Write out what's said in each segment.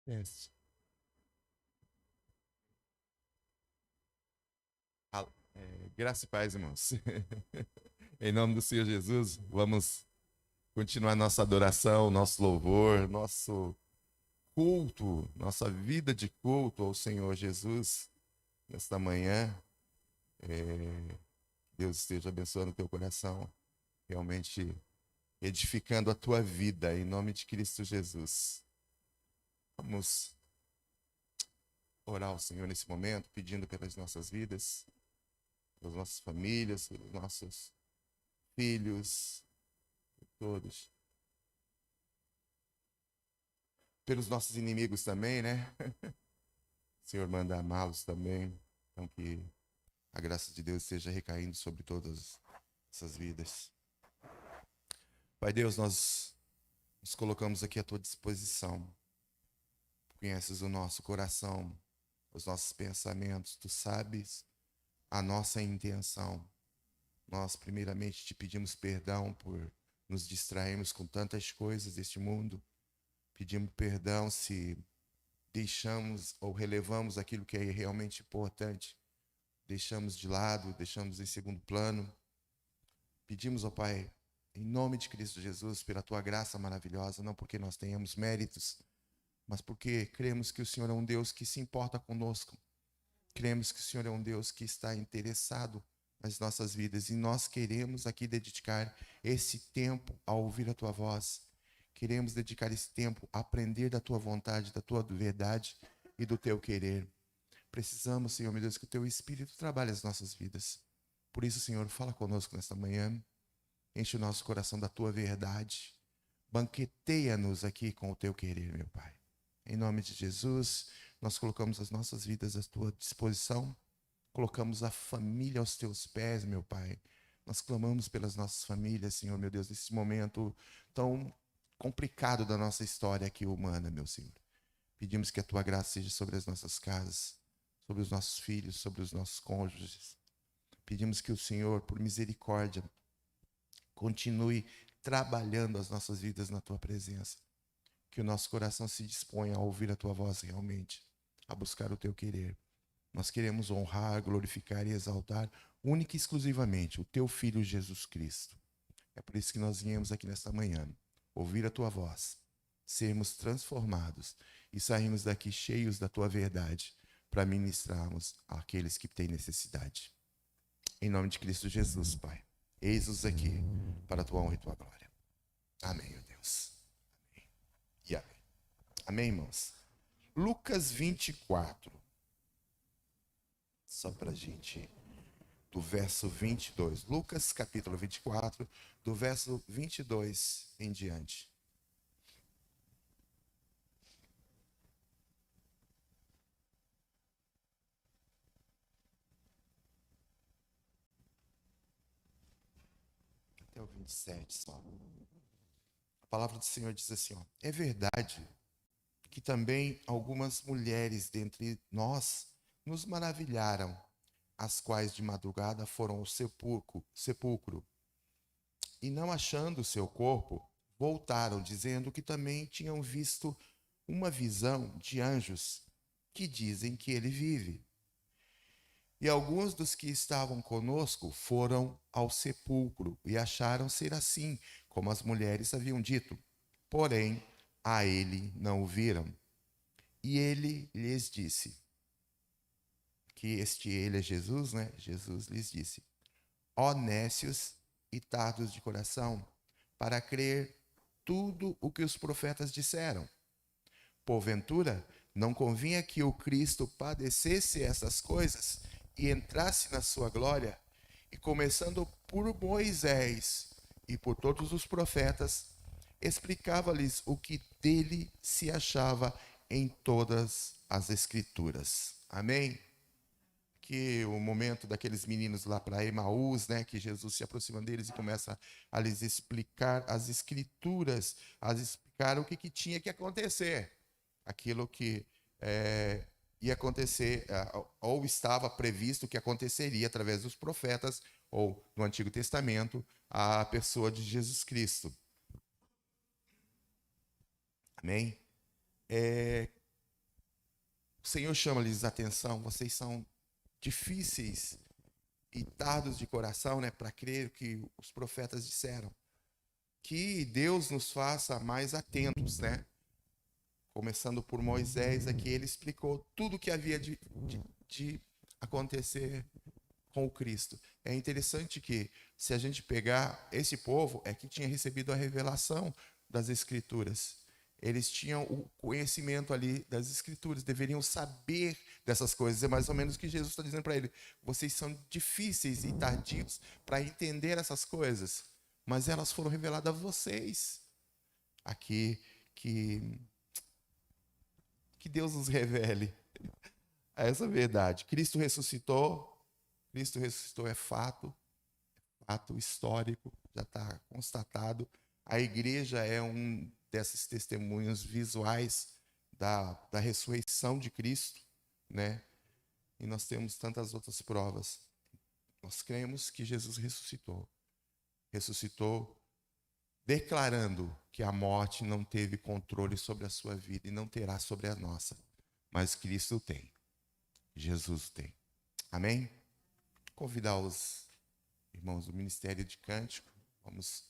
Yes. Graça e paz, irmãos. Em nome do Senhor Jesus, vamos continuar nossa adoração, nosso louvor, nosso culto, nossa vida de culto ao Senhor Jesus nesta manhã. Deus esteja abençoando o teu coração, realmente edificando a tua vida, em nome de Cristo Jesus. Vamos orar ao Senhor nesse momento, pedindo pelas nossas vidas, pelas nossas famílias, pelos nossos filhos, todos. Pelos nossos inimigos também, né? O Senhor manda amá-los também. Então que a graça de Deus esteja recaindo sobre todas essas vidas. Pai Deus, nós nos colocamos aqui à tua disposição. Tu conheces o nosso coração, os nossos pensamentos. Tu sabes a nossa intenção. Nós primeiramente te pedimos perdão por nos distrairmos com tantas coisas deste mundo. Pedimos perdão se deixamos ou relevamos aquilo que é realmente importante, deixamos de lado, deixamos em segundo plano. Pedimos ao Pai, em nome de Cristo Jesus, pela tua graça maravilhosa, não porque nós tenhamos méritos, mas porque cremos que o Senhor é um Deus que se importa conosco. Cremos que o Senhor é um Deus que está interessado nas nossas vidas e nós queremos aqui dedicar esse tempo a ouvir a tua voz. Queremos dedicar esse tempo a aprender da tua vontade, da tua verdade e do teu querer. Precisamos, Senhor, meu Deus, que o teu Espírito trabalhe as nossas vidas. Por isso, Senhor, fala conosco nesta manhã. Enche o nosso coração da tua verdade. Banqueteia-nos aqui com o teu querer, meu Pai. Em nome de Jesus, nós colocamos as nossas vidas à tua disposição. Colocamos a família aos teus pés, meu Pai. Nós clamamos pelas nossas famílias, Senhor, meu Deus, nesse momento tão complicado da nossa história aqui humana, meu Senhor. Pedimos que a tua graça seja sobre as nossas casas, sobre os nossos filhos, sobre os nossos cônjuges. Pedimos que o Senhor, por misericórdia, continue trabalhando as nossas vidas na tua presença. Que o nosso coração se disponha a ouvir a tua voz realmente, a buscar o teu querer. Nós queremos honrar, glorificar e exaltar única e exclusivamente o teu Filho Jesus Cristo. É por isso que nós viemos aqui nesta manhã, ouvir a tua voz, sermos transformados e sairmos daqui cheios da tua verdade para ministrarmos àqueles que têm necessidade. Em nome de Cristo Jesus, Pai. Eis-nos aqui para a tua honra e tua glória. Amém, meu Deus. Amém. E amém. Amém, irmãos? Lucas 24. Só para a gente, do verso 22. Lucas, capítulo 24, do verso 22 em diante. Até o 27 só. A palavra do Senhor diz assim, ó: é verdade que também algumas mulheres dentre nós nos maravilharam, as quais de madrugada foram ao sepulcro e não achando o seu corpo, voltaram dizendo que também tinham visto uma visão de anjos que dizem que ele vive. E alguns dos que estavam conosco foram ao sepulcro e acharam ser assim, como as mulheres haviam dito. Porém, a ele não o viram. E ele lhes disse, que este ele é Jesus, né? Jesus lhes disse: ó nécios e tardos de coração, para crer tudo o que os profetas disseram. Porventura, não convinha que o Cristo padecesse essas coisas e entrasse na sua glória? E começando por Moisés e por todos os profetas, explicava-lhes o que dele se achava em todas as Escrituras. Amém? Que o momento daqueles meninos lá para Emaús, né, que Jesus se aproxima deles e começa a lhes explicar as Escrituras, a explicar o que tinha que acontecer, aquilo que ia acontecer, ou estava previsto que aconteceria através dos profetas, ou no Antigo Testamento, a pessoa de Jesus Cristo. Amém? O Senhor chama-lhes a atenção, vocês são difíceis e tardos de coração, né, para crer o que os profetas disseram. Que Deus nos faça mais atentos, né? Começando por Moisés, aqui ele explicou tudo o que havia de acontecer com o Cristo. É interessante que, se a gente pegar esse povo, é que tinha recebido a revelação das Escrituras. Eles tinham o conhecimento ali das Escrituras, deveriam saber dessas coisas. É mais ou menos o que Jesus está dizendo para ele. Vocês são difíceis e tardios para entender essas coisas, mas elas foram reveladas a vocês. Aqui, que Deus nos revele essa verdade. Cristo ressuscitou é fato histórico, já está constatado. A igreja é um desses testemunhos visuais da ressurreição de Cristo, né? E nós temos tantas outras provas. Nós cremos que Jesus ressuscitou declarando que a morte não teve controle sobre a sua vida e não terá sobre a nossa, mas Cristo tem, Jesus tem. Amém? Convidar os irmãos do Ministério de Cântico, vamos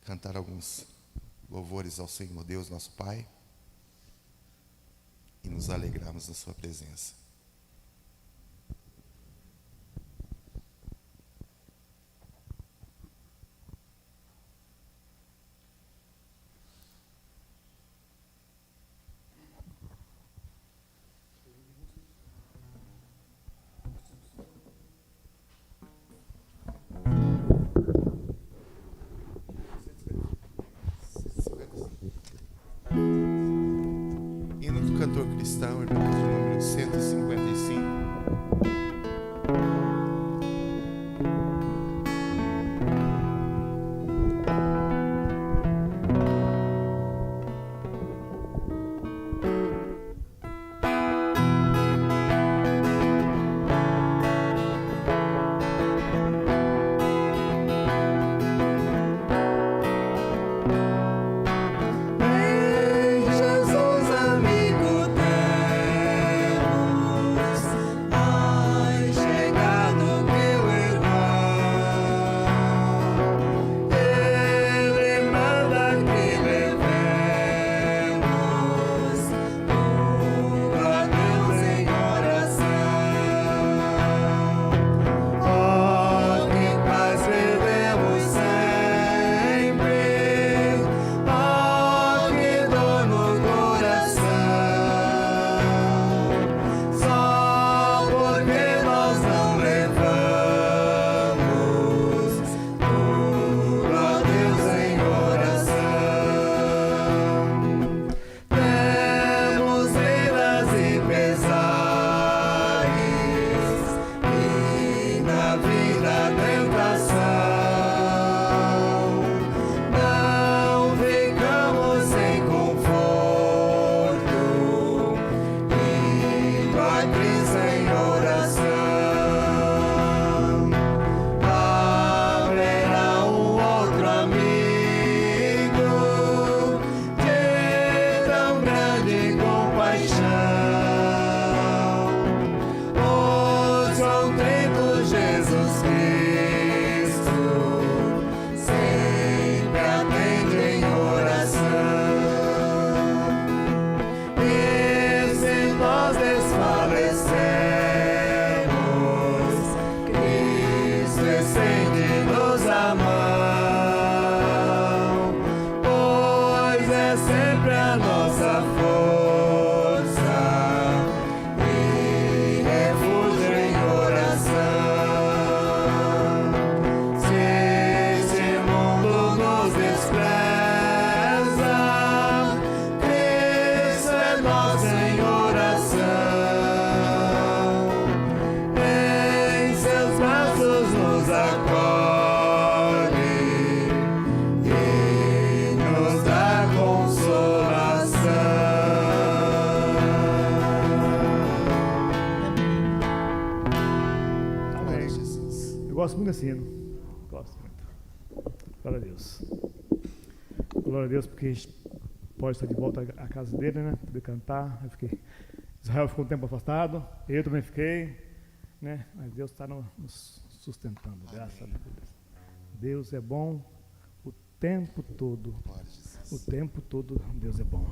cantar alguns louvores ao Senhor Deus, nosso Pai, e nos alegrarmos na sua presença. Hino do cantor cristão, irmãos, de número 155. Gosto muito desse hino. Gosto muito. Glória a Deus. Glória a Deus, porque pode estar de volta à casa dele, né? Poder cantar. Israel ficou um tempo afastado, eu também fiquei, né? Mas Deus está nos sustentando, graças a Deus. Deus é bom o tempo todo. O tempo todo Deus é bom.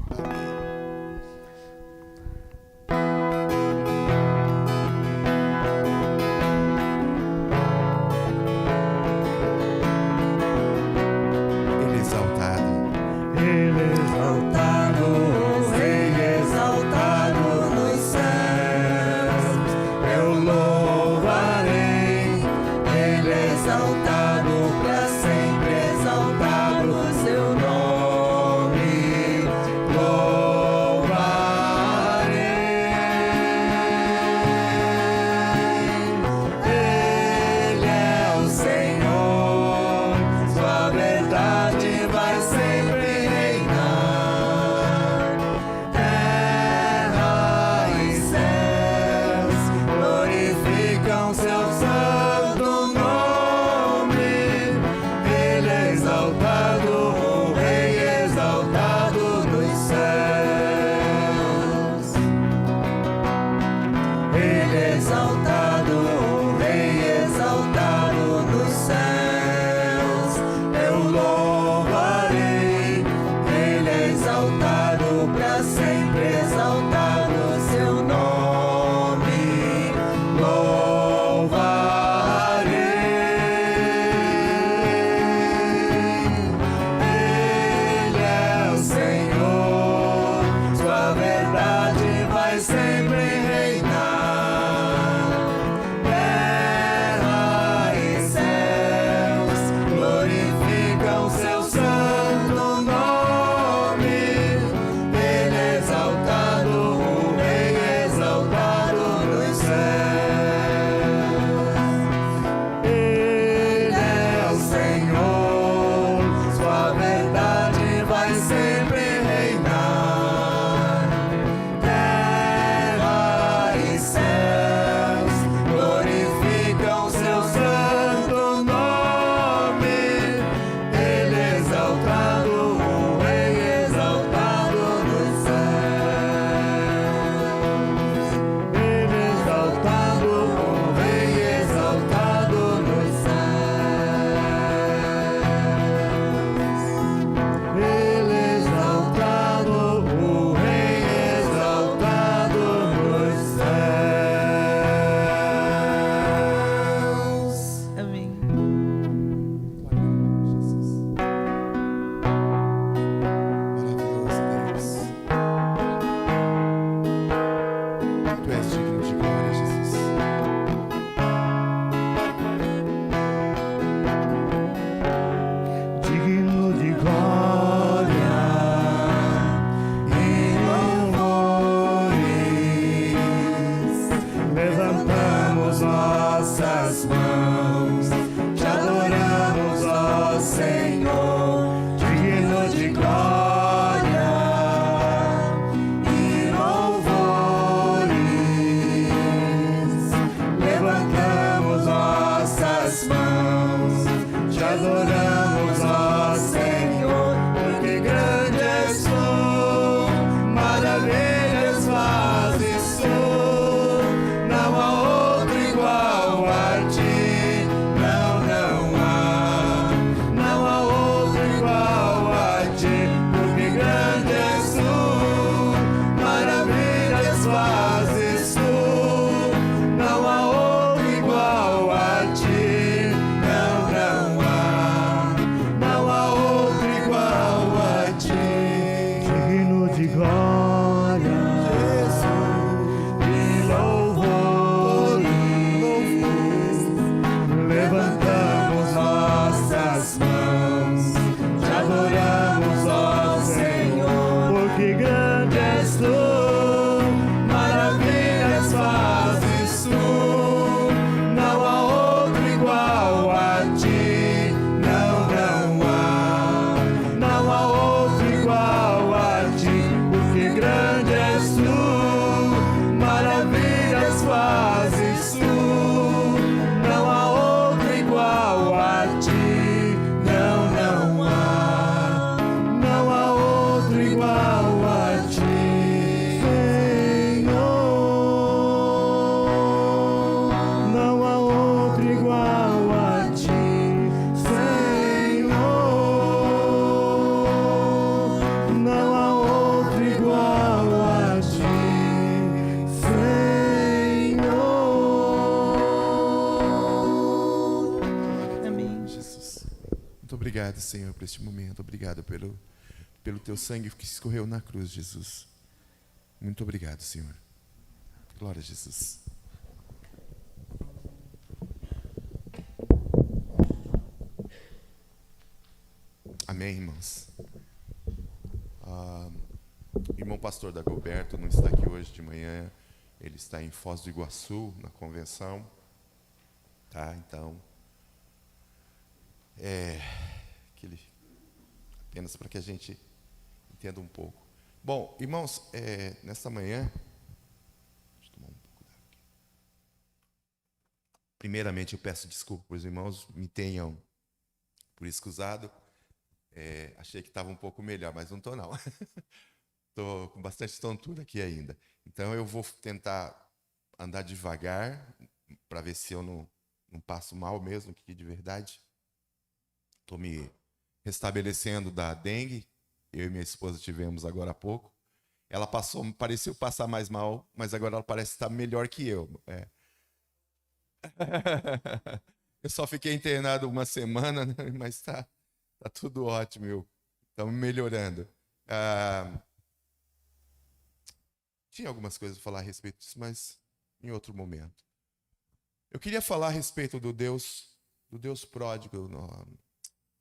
Não há outro igual a ti, não há. Muito obrigado, Senhor, por este momento. Obrigado pelo teu sangue que escorreu na cruz, Jesus. Muito obrigado, Senhor. Glória a Jesus. Amém, irmãos. Irmão pastor Dagoberto não está aqui hoje de manhã. Ele está em Foz do Iguaçu, na convenção. Tá, então... apenas para que a gente entenda um pouco. Bom, irmãos, nesta manhã... Deixa eu tomar um pouco d'água aqui. Primeiramente, eu peço desculpas, os irmãos me tenham por escusado. Achei que estava um pouco melhor, mas não estou, não. Estou com bastante tontura aqui ainda. Então, eu vou tentar andar devagar, para ver se eu não passo mal mesmo, aqui de verdade. Estou me restabelecendo da dengue. Eu e minha esposa tivemos agora há pouco. Ela pareceu passar mais mal, mas agora ela parece estar melhor que eu. Eu só fiquei internado uma semana, né? Mas está tudo ótimo. Estamos melhorando. Tinha algumas coisas a falar a respeito disso, mas em outro momento. Eu queria falar a respeito do Deus pródigo,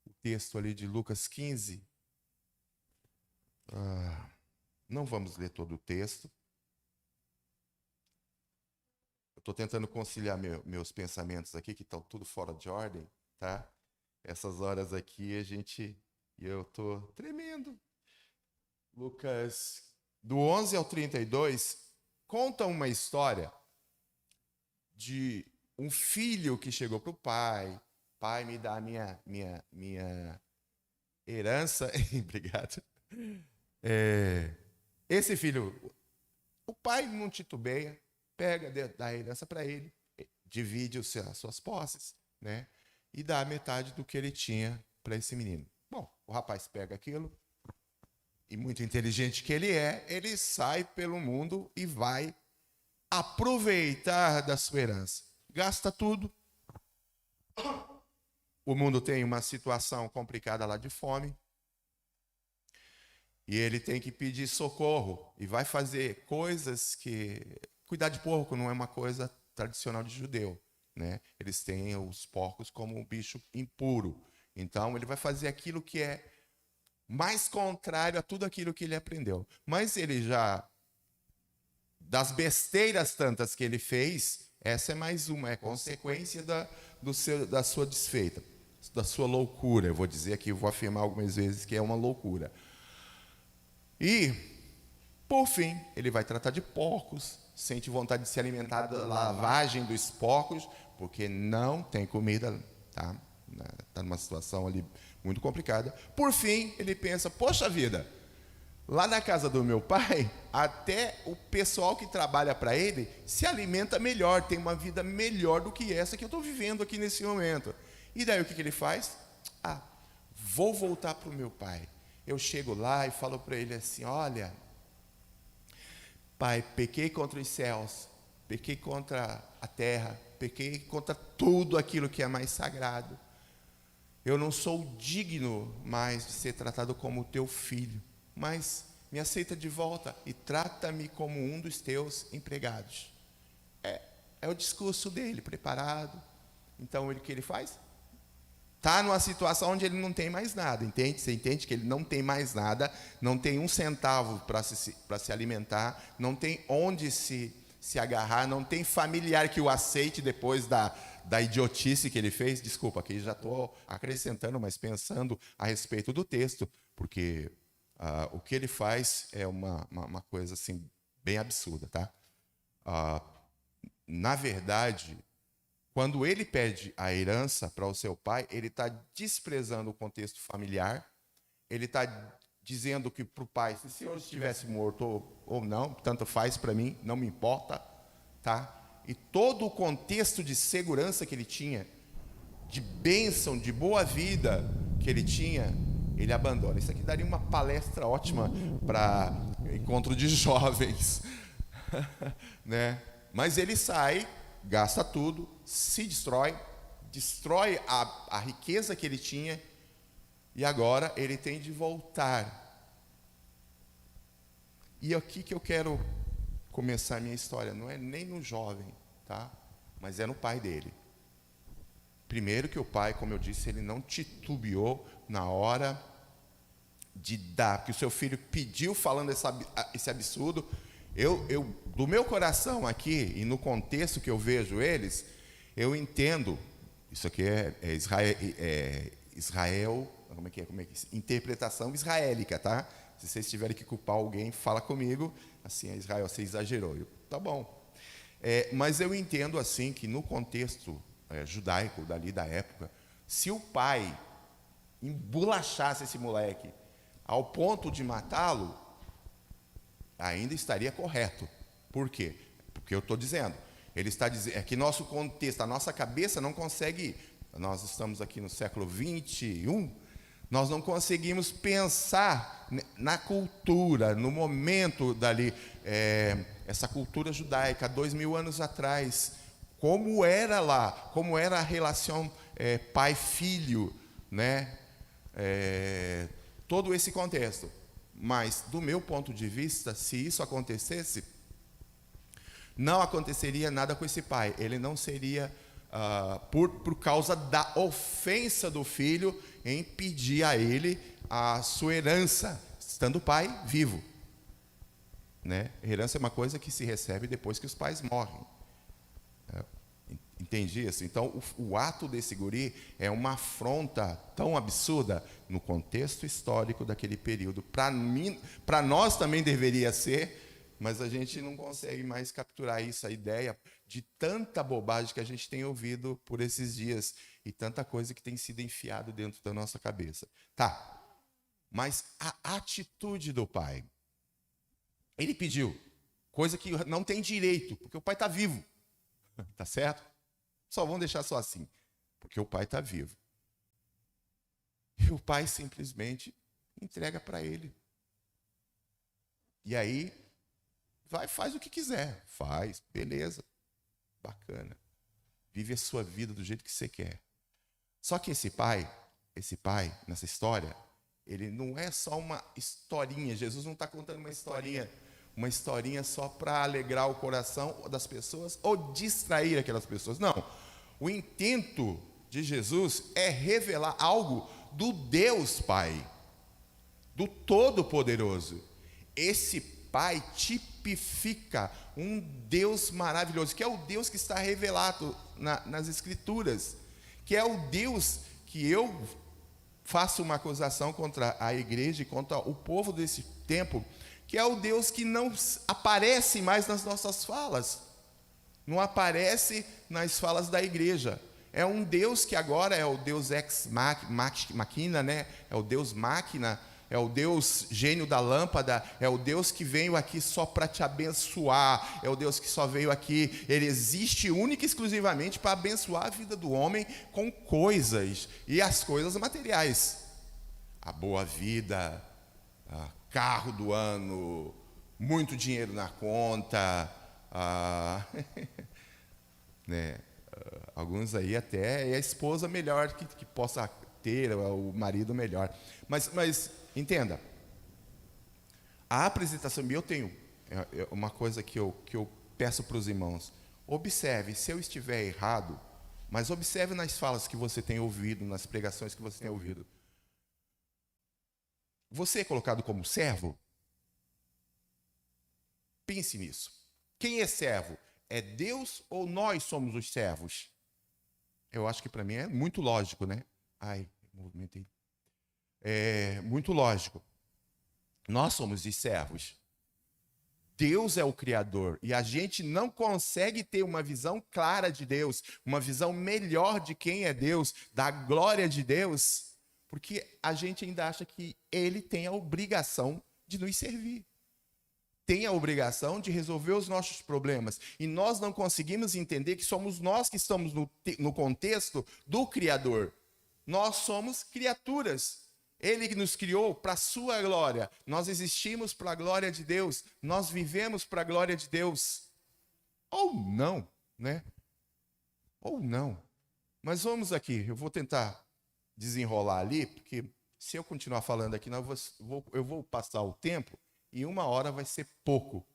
o texto ali de Lucas 15. Não vamos ler todo o texto. Eu estou tentando conciliar meus pensamentos aqui, que estão tudo fora de ordem, tá? Essas horas aqui eu estou tremendo. Lucas, do 11 ao 32, conta uma história de um filho que chegou para o pai. Pai, me dá a minha herança. Obrigado. Esse filho, o pai não titubeia, pega, dá a herança para ele, divide as suas posses, né? E dá metade do que ele tinha para esse menino. Bom, o rapaz pega aquilo, e muito inteligente que ele sai pelo mundo e vai aproveitar da sua herança. Gasta tudo. O mundo tem uma situação complicada lá de fome. E ele tem que pedir socorro. E vai fazer coisas que... Cuidar de porco não é uma coisa tradicional de judeu, né? Eles têm os porcos como um bicho impuro. Então, ele vai fazer aquilo que é mais contrário a tudo aquilo que ele aprendeu. Mas ele já... Das besteiras tantas que ele fez, essa é mais uma. É consequência da sua desfeita, da sua loucura. Eu vou dizer aqui, vou afirmar algumas vezes que é uma loucura. E, por fim, ele vai tratar de porcos, sente vontade de se alimentar da lavagem dos porcos, porque não tem comida, tá? Está numa situação ali muito complicada. Por fim, ele pensa, poxa vida, lá na casa do meu pai, até o pessoal que trabalha para ele se alimenta melhor, tem uma vida melhor do que essa que eu estou vivendo aqui nesse momento. E daí o que ele faz? Vou voltar para o meu pai. Eu chego lá e falo para ele assim, olha, pai, pequei contra os céus, pequei contra a terra, pequei contra tudo aquilo que é mais sagrado. Eu não sou digno mais de ser tratado como teu filho, mas me aceita de volta e trata-me como um dos teus empregados. É o discurso dele, preparado. Então, o que ele faz? Está numa situação onde ele não tem mais nada, entende? Você entende que ele não tem mais nada, não tem um centavo para se alimentar, não tem onde se agarrar, não tem familiar que o aceite depois da idiotice que ele fez. Desculpa, aqui já estou acrescentando, mas pensando a respeito do texto, porque o que ele faz é uma coisa assim, bem absurda, tá? Na verdade, quando ele pede a herança para o seu pai, ele está desprezando o contexto familiar, ele está dizendo que para o pai, se o senhor estivesse morto ou não, tanto faz para mim, não me importa, tá? E todo o contexto de segurança que ele tinha, de bênção, de boa vida que ele tinha, ele abandona. Isso aqui daria uma palestra ótima para encontro de jovens, né? Mas ele sai, gasta tudo, se destrói a riqueza que ele tinha e agora ele tem de voltar. E aqui que eu quero começar a minha história, não é nem no jovem, tá? Mas é no pai dele. Primeiro que o pai, como eu disse, ele não titubeou na hora de dar, porque o seu filho pediu falando esse absurdo. Eu do meu coração aqui, e no contexto que eu vejo eles, eu entendo, isso aqui é Israel, como é que é? Interpretação israélica, tá? Se vocês tiverem que culpar alguém, fala comigo, assim, Israel, você exagerou. Tá bom. Mas eu entendo assim, que no contexto judaico dali da época, se o pai embolachasse esse moleque ao ponto de matá-lo, ainda estaria correto. Por quê? Porque eu estou dizendo, ele está dizendo, que nosso contexto, a nossa cabeça não consegue, nós estamos aqui no século 21, nós não conseguimos pensar na cultura, no momento dali, essa cultura judaica, 2000 anos atrás, como era lá, como era a relação pai-filho, né? Todo esse contexto. Mas, do meu ponto de vista, se isso acontecesse, não aconteceria nada com esse pai. Ele não seria, por causa da ofensa do filho, em pedir a ele a sua herança, estando o pai vivo. Né? Herança é uma coisa que se recebe depois que os pais morrem. Entendi isso? Então, o ato desse guri é uma afronta tão absurda no contexto histórico daquele período. Para nós também deveria ser, mas a gente não consegue mais capturar isso, a ideia de tanta bobagem que a gente tem ouvido por esses dias e tanta coisa que tem sido enfiado dentro da nossa cabeça. Tá, mas a atitude do pai, ele pediu coisa que não tem direito, porque o pai está vivo, tá certo? Só vão deixar só assim, porque o pai está vivo. E o pai simplesmente entrega para ele. E aí, faz o que quiser. Faz, beleza, bacana. Vive a sua vida do jeito que você quer. Só que esse pai, nessa história, ele não é só uma historinha. Jesus não está contando uma historinha só para alegrar o coração das pessoas ou distrair aquelas pessoas. Não. O intento de Jesus é revelar algo do Deus Pai, do Todo-Poderoso. Esse Pai tipifica um Deus maravilhoso, que é o Deus que está revelado nas Escrituras, que é o Deus que eu faço uma acusação contra a igreja e contra o povo desse tempo, que é o Deus que não aparece mais nas nossas falas, não aparece nas falas da igreja. É um Deus que agora é o Deus ex machina, né? É o Deus máquina, é o Deus gênio da lâmpada, é o Deus que veio aqui só para te abençoar, é o Deus que só veio aqui, ele existe única e exclusivamente para abençoar a vida do homem com coisas, e as coisas materiais. A boa vida, carro do ano, muito dinheiro na conta, né? Alguns aí até é a esposa melhor que possa ter, o marido melhor. Mas entenda, a apresentação, eu tenho uma coisa que eu peço para os irmãos. Observe, se eu estiver errado, mas observe nas falas que você tem ouvido, nas pregações que você tem ouvido. Você é colocado como servo? Pense nisso. Quem é servo? É Deus ou nós somos os servos? Eu acho que para mim é muito lógico, né? Movimentei. É muito lógico. Nós somos os servos. Deus é o Criador. E a gente não consegue ter uma visão clara de Deus, uma visão melhor de quem é Deus, da glória de Deus, porque a gente ainda acha que Ele tem a obrigação de nos servir. Tem a obrigação de resolver os nossos problemas. E nós não conseguimos entender que somos nós que estamos no contexto do Criador. Nós somos criaturas. Ele que nos criou para a sua glória. Nós existimos para a glória de Deus. Nós vivemos para a glória de Deus. Ou não, né? Ou não. Mas vamos aqui, eu vou tentar desenrolar ali, porque Se eu continuar falando aqui, eu vou passar o tempo e 1 hora vai ser pouco.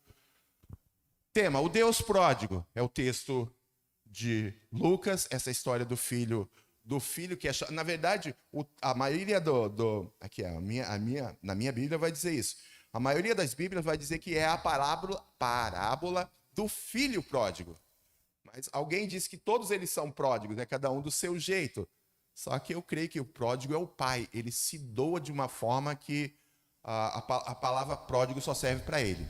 Tema, o Deus pródigo. É o texto de Lucas, essa história do filho que é... Na verdade, a maioria aqui, na minha Bíblia vai dizer isso. A maioria das Bíblias vai dizer que é a parábola do filho pródigo. Mas alguém diz que todos eles são pródigos, né? Cada um do seu jeito. Só que eu creio que o pródigo é o pai. Ele se doa de uma forma que a palavra pródigo só serve para ele.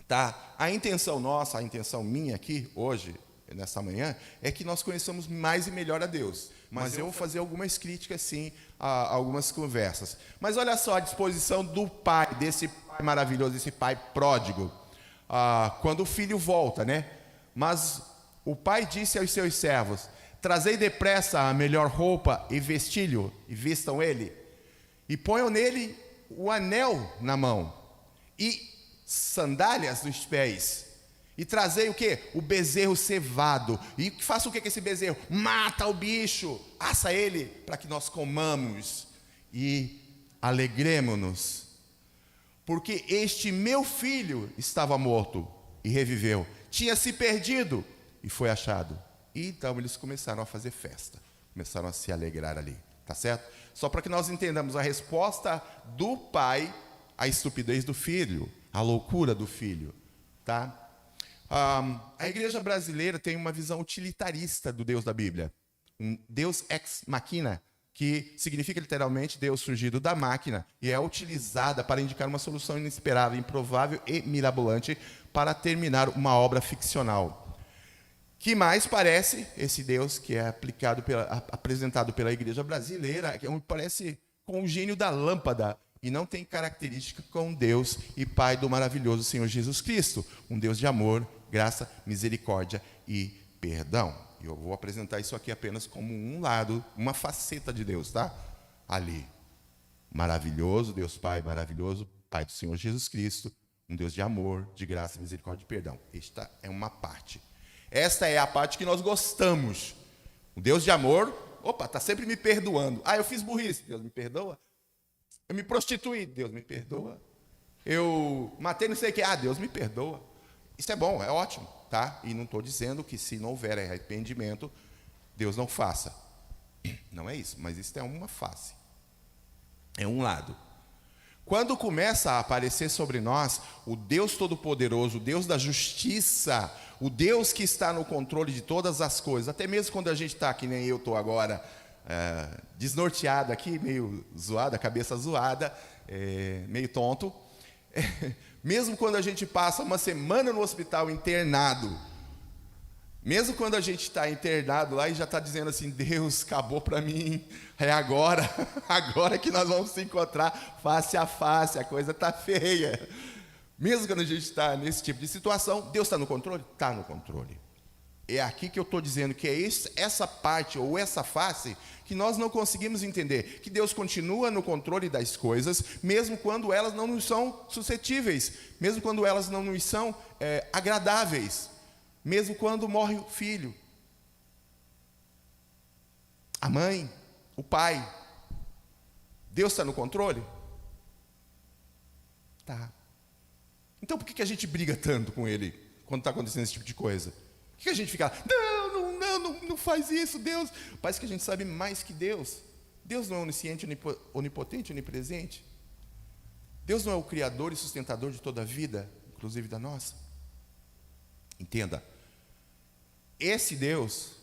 Tá? A intenção nossa, a intenção minha aqui, hoje, nessa manhã, é que nós conheçamos mais e melhor a Deus. Mas eu vou fazer algumas críticas, sim, a algumas conversas. Mas olha só a disposição do pai, desse pai maravilhoso, desse pai pródigo. Quando o filho volta, né? Mas o pai disse aos seus servos: trazei depressa a melhor roupa e vestilho, e vistam ele, e ponham nele o anel na mão, e sandálias nos pés, e trazei o quê? O bezerro cevado. E faça o que com esse bezerro? Mata o bicho, assa ele, para que nós comamos e alegremo-nos. Porque este meu filho estava morto e reviveu, tinha se perdido e foi achado. E então eles começaram a fazer festa, começaram a se alegrar ali, tá certo? Só para que nós entendamos a resposta do pai à estupidez do filho, à loucura do filho, tá? A igreja brasileira tem uma visão utilitarista do Deus da Bíblia, um Deus ex machina, que significa literalmente Deus surgido da máquina, e é utilizada para indicar uma solução inesperada, improvável e mirabolante para terminar uma obra ficcional. Que mais parece esse Deus que é apresentado pela igreja brasileira, que parece com o gênio da lâmpada, e não tem característica com Deus e Pai do maravilhoso Senhor Jesus Cristo, um Deus de amor, graça, misericórdia e perdão. Eu vou apresentar isso aqui apenas como um lado, uma faceta de Deus, tá? Ali. Maravilhoso, Deus Pai maravilhoso, Pai do Senhor Jesus Cristo, um Deus de amor, de graça, misericórdia e perdão. Esta é uma parte. Esta é a parte que nós gostamos. O Deus de amor, está sempre me perdoando. Eu fiz burrice, Deus me perdoa. Eu me prostituí, Deus me perdoa. Eu matei não sei o que, Deus me perdoa. Isso é bom, é ótimo, tá? E não estou dizendo que se não houver arrependimento, Deus não faça. Não é isso, mas isso é uma face. É um lado. Quando começa a aparecer sobre nós o Deus Todo-Poderoso, o Deus da justiça, o Deus que está no controle de todas as coisas, até mesmo quando a gente está, que nem eu estou agora, desnorteado aqui, meio zoado, a cabeça zoada, meio tonto, mesmo quando a gente passa uma semana no hospital internado, mesmo quando a gente está internado lá e já está dizendo assim, Deus, acabou para mim, é agora que nós vamos se encontrar face a face, a coisa está feia. Mesmo quando a gente está nesse tipo de situação, Deus está no controle? Está no controle. É aqui que eu estou dizendo que é essa parte ou essa face que nós não conseguimos entender, que Deus continua no controle das coisas, mesmo quando elas não nos são suscetíveis, mesmo quando elas não nos são agradáveis, mesmo quando morre o filho, a mãe, o pai. Deus está no controle? Tá. Então por que a gente briga tanto com ele quando está acontecendo esse tipo de coisa? Por que a gente fica, não faz isso, Deus? Parece que a gente sabe mais que Deus. Deus não é onisciente, onipotente, onipresente. Deus não é o criador e sustentador de toda a vida, inclusive da nossa. Entenda, esse Deus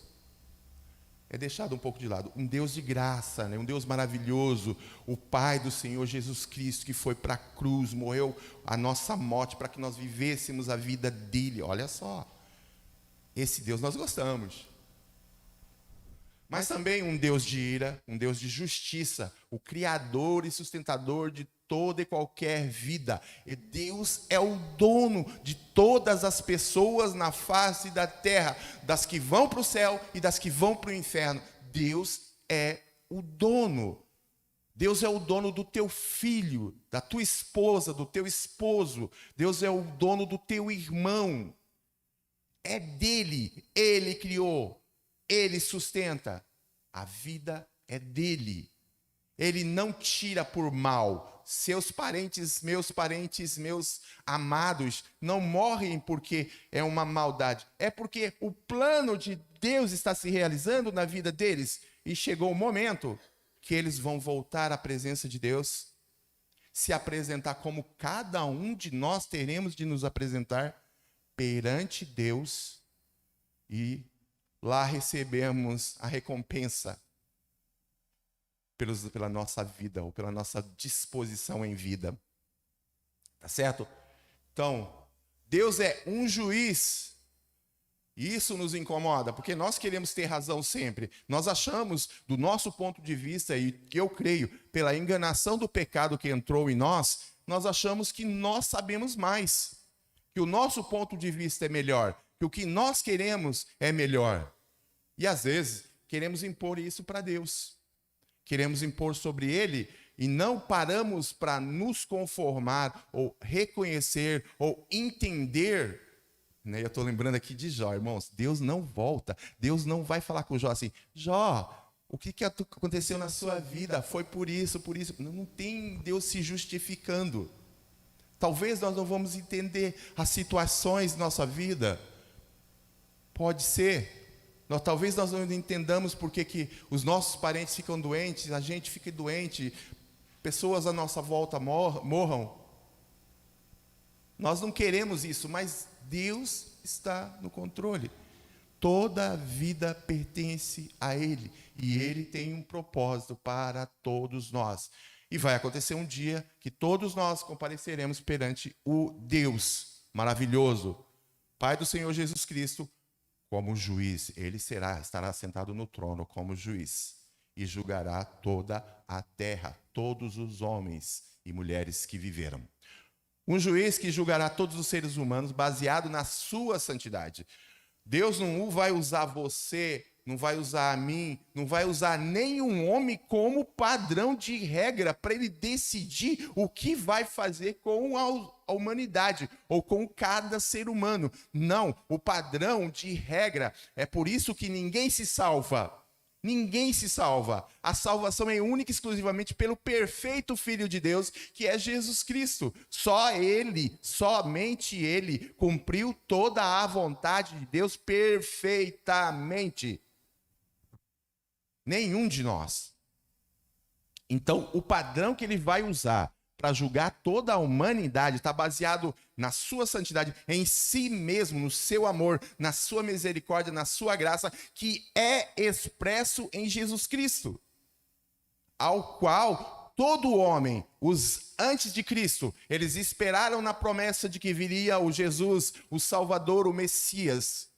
é deixado um pouco de lado. Um Deus de graça, né? Um Deus maravilhoso, o Pai do Senhor Jesus Cristo, que foi para a cruz, morreu a nossa morte para que nós vivêssemos a vida dele. Olha só, esse Deus nós gostamos. Mas também um Deus de ira, um Deus de justiça, o criador e sustentador de toda e qualquer vida. E Deus é o dono de todas as pessoas na face da terra, das que vão para o céu e das que vão para o inferno. Deus é o dono. Deus é o dono do teu filho, da tua esposa, do teu esposo. Deus é o dono do teu irmão. É dele, ele criou. Ele sustenta. A vida é dele. Ele não tira por mal. Seus parentes, meus amados, não morrem porque é uma maldade. É porque o plano de Deus está se realizando na vida deles. E chegou o momento que eles vão voltar à presença de Deus, se apresentar como cada um de nós teremos de nos apresentar perante Deus, e lá recebemos a recompensa pela nossa vida, ou pela nossa disposição em vida. Tá certo? Então, Deus é um juiz. E isso nos incomoda, porque nós queremos ter razão sempre. Nós achamos, do nosso ponto de vista, e que eu creio, pela enganação do pecado que entrou em nós, nós achamos que nós sabemos mais, que o nosso ponto de vista é melhor, que o que nós queremos é melhor. E às vezes queremos impor isso para Deus. Queremos impor sobre Ele e não paramos para nos conformar, ou reconhecer, ou entender. Eu estou lembrando aqui de Jó, irmãos. Deus não volta. Deus não vai falar com Jó assim: Jó, o que aconteceu na sua vida? Foi por isso, por isso. Não tem Deus se justificando. Talvez nós não vamos entender as situações da nossa vida. Pode ser. Talvez nós não entendamos porque que os nossos parentes ficam doentes, a gente fica doente, pessoas à nossa volta morram. Nós não queremos isso, mas Deus está no controle. Toda a vida pertence a Ele, e Ele tem um propósito para todos nós. E vai acontecer um dia que todos nós compareceremos perante o Deus maravilhoso, Pai do Senhor Jesus Cristo, como juiz. Ele estará sentado no trono como juiz e julgará toda a terra, todos os homens e mulheres que viveram. Um juiz que julgará todos os seres humanos baseado na sua santidade. Deus não vai usar você, não vai usar a mim, não vai usar nenhum homem como padrão de regra para ele decidir o que vai fazer com a humanidade ou com cada ser humano. Não, o padrão de regra é por isso que ninguém se salva. Ninguém se salva. A salvação é única e exclusivamente pelo perfeito Filho de Deus, que é Jesus Cristo. Só Ele, somente Ele, cumpriu toda a vontade de Deus perfeitamente. Nenhum de nós. Então, o padrão que Ele vai usar para julgar toda a humanidade está baseado na sua santidade, em si mesmo, no seu amor, na sua misericórdia, na sua graça, que é expresso em Jesus Cristo, ao qual todo homem, os antes de Cristo, eles esperaram na promessa de que viria o Jesus, o Salvador, o Messias.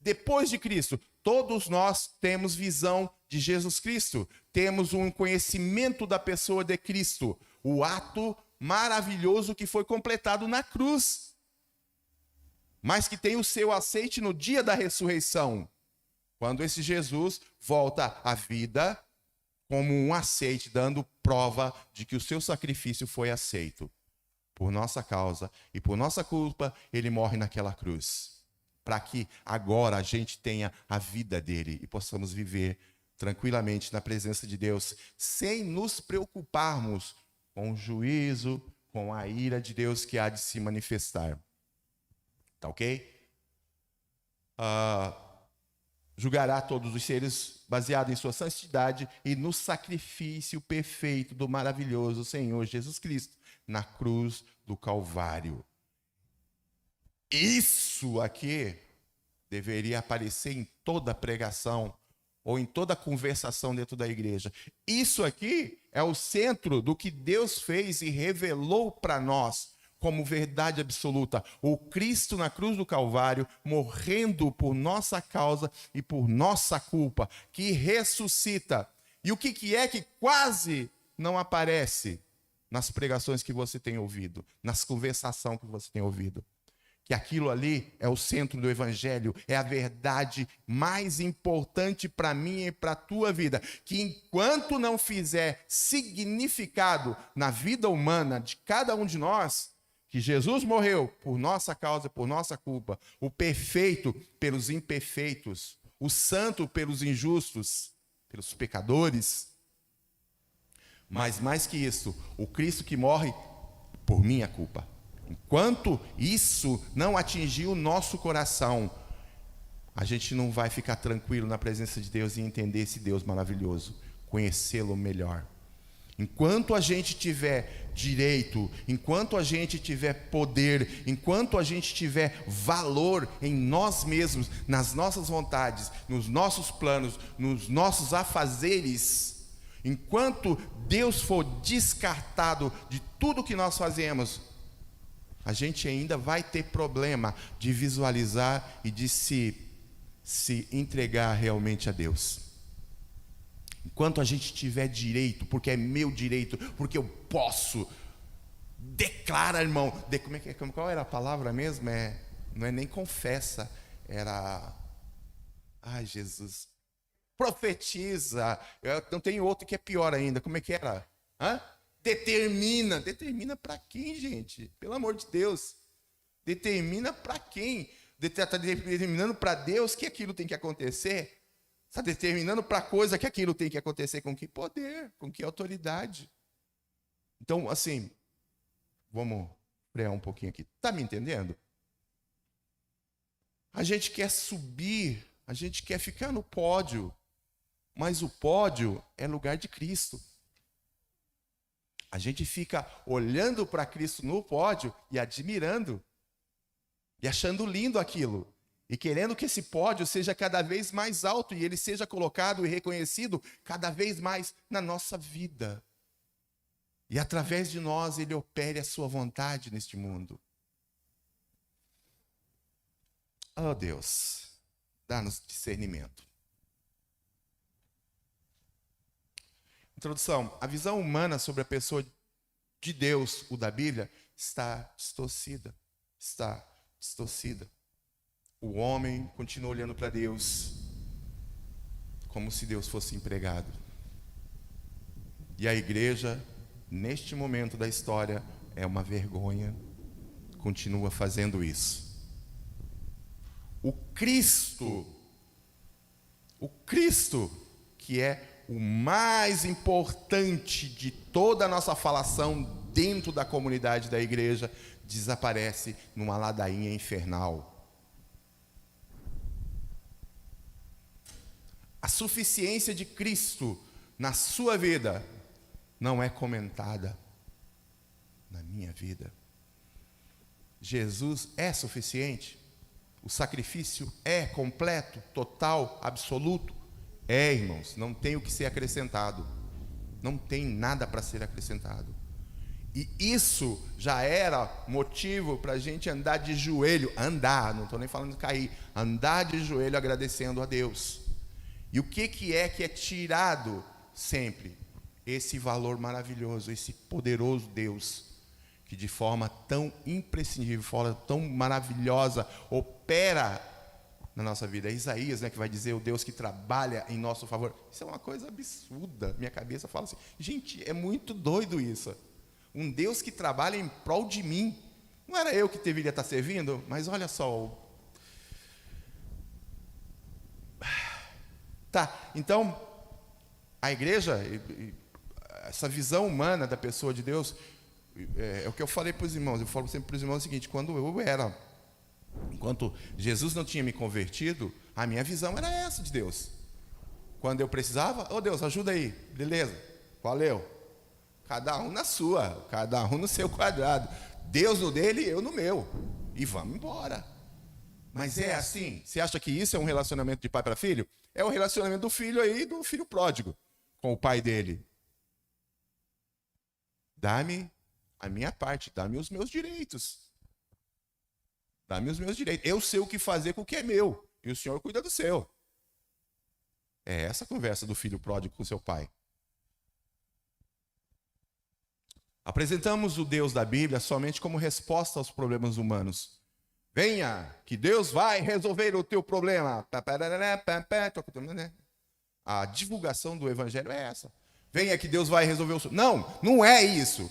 Depois de Cristo, todos nós temos visão de Jesus Cristo, temos um conhecimento da pessoa de Cristo, o ato maravilhoso que foi completado na cruz, mas que tem o seu aceite no dia da ressurreição, quando esse Jesus volta à vida como um aceite, dando prova de que o seu sacrifício foi aceito. Por nossa causa e por nossa culpa, ele morre naquela cruz, para que agora a gente tenha a vida dele e possamos viver tranquilamente na presença de Deus, sem nos preocuparmos com o juízo, com a ira de Deus que há de se manifestar. Tá ok? Julgará todos os seres baseado em sua santidade e no sacrifício perfeito do maravilhoso Senhor Jesus Cristo, na cruz do Calvário. Isso aqui deveria aparecer em toda pregação, ou em toda conversação dentro da igreja. Isso aqui é o centro do que Deus fez e revelou para nós como verdade absoluta. O Cristo na cruz do Calvário, morrendo por nossa causa e por nossa culpa, que ressuscita. E o que é que quase não aparece nas pregações que você tem ouvido, nas conversações que você tem ouvido? Que aquilo ali é o centro do evangelho, é a verdade mais importante para mim e para a tua vida, que enquanto não fizer significado na vida humana de cada um de nós, que Jesus morreu por nossa causa, por nossa culpa, o perfeito pelos imperfeitos, o santo pelos injustos, pelos pecadores, Mas mais que isso, o Cristo que morre por minha culpa. Enquanto isso não atingir o nosso coração, a gente não vai ficar tranquilo na presença de Deus e entender esse Deus maravilhoso, conhecê-lo melhor. Enquanto a gente tiver direito, enquanto a gente tiver poder, enquanto a gente tiver valor em nós mesmos, nas nossas vontades, nos nossos planos, nos nossos afazeres, enquanto Deus for descartado de tudo que nós fazemos, a gente ainda vai ter problema de visualizar e de se entregar realmente a Deus. Enquanto a gente tiver direito, porque é meu direito, porque eu posso, declara, irmão. Qual era a palavra mesmo? Não é nem confessa, era... Ai, Jesus. Profetiza. Não tem outro que é pior ainda. Como é que era? Determina. Determina para quem, gente? Pelo amor de Deus. Determina para quem? Está determinando para Deus que aquilo tem que acontecer? Está determinando para a coisa que aquilo tem que acontecer. Com que poder? Com que autoridade? Então, assim, vamos frear um pouquinho aqui. Está me entendendo? A gente quer subir, a gente quer ficar no pódio, mas o pódio é lugar de Cristo. A gente fica olhando para Cristo no pódio e admirando, e achando lindo aquilo. E querendo que esse pódio seja cada vez mais alto e ele seja colocado e reconhecido cada vez mais na nossa vida. E através de nós ele opere a sua vontade neste mundo. Oh Deus, dá-nos discernimento. Introdução. A visão humana sobre a pessoa de Deus, o da Bíblia, está distorcida. Está distorcida. O homem continua olhando para Deus como se Deus fosse empregado. E a igreja, neste momento da história, é uma vergonha, continua fazendo isso. O Cristo, que é o mais importante de toda a nossa falação dentro da comunidade da igreja, desaparece numa ladainha infernal. A suficiência de Cristo na sua vida não é comentada na minha vida. Jesus é suficiente? O sacrifício é completo, total, absoluto? É, irmãos, não tem o que ser acrescentado. Não tem nada para ser acrescentado. E isso já era motivo para a gente andar de joelho, não estou nem falando de cair, andar de joelho agradecendo a Deus. E o que é tirado sempre? Esse valor maravilhoso, esse poderoso Deus, que de forma tão imprescindível, de forma tão maravilhosa, opera na nossa vida. É Isaías, que vai dizer o Deus que trabalha em nosso favor. Isso é uma coisa absurda. Minha cabeça fala assim, gente, é muito doido isso. Um Deus que trabalha em prol de mim. Não era eu que deveria estar servindo? Mas olha só, então, a igreja, essa visão humana da pessoa de Deus, é o que eu falei para os irmãos. Eu falo sempre para os irmãos o seguinte: enquanto Jesus não tinha me convertido, a minha visão era essa de Deus. Quando eu precisava, Deus, ajuda aí, beleza, valeu. Cada um na sua, cada um no seu quadrado. Deus no dele, eu no meu. E vamos embora. Mas é assim? Você acha que isso é um relacionamento de pai para filho? É o relacionamento do filho aí, do filho pródigo, com o pai dele. Dá-me a minha parte, dá-me os meus direitos. Dá-me os meus direitos. Eu sei o que fazer com o que é meu, e o Senhor cuida do seu. É essa a conversa do filho pródigo com seu pai. Apresentamos o Deus da Bíblia somente como resposta aos problemas humanos. Venha, que Deus vai resolver o teu problema. A divulgação do evangelho é essa. Venha que Deus vai resolver o seu... Não é isso.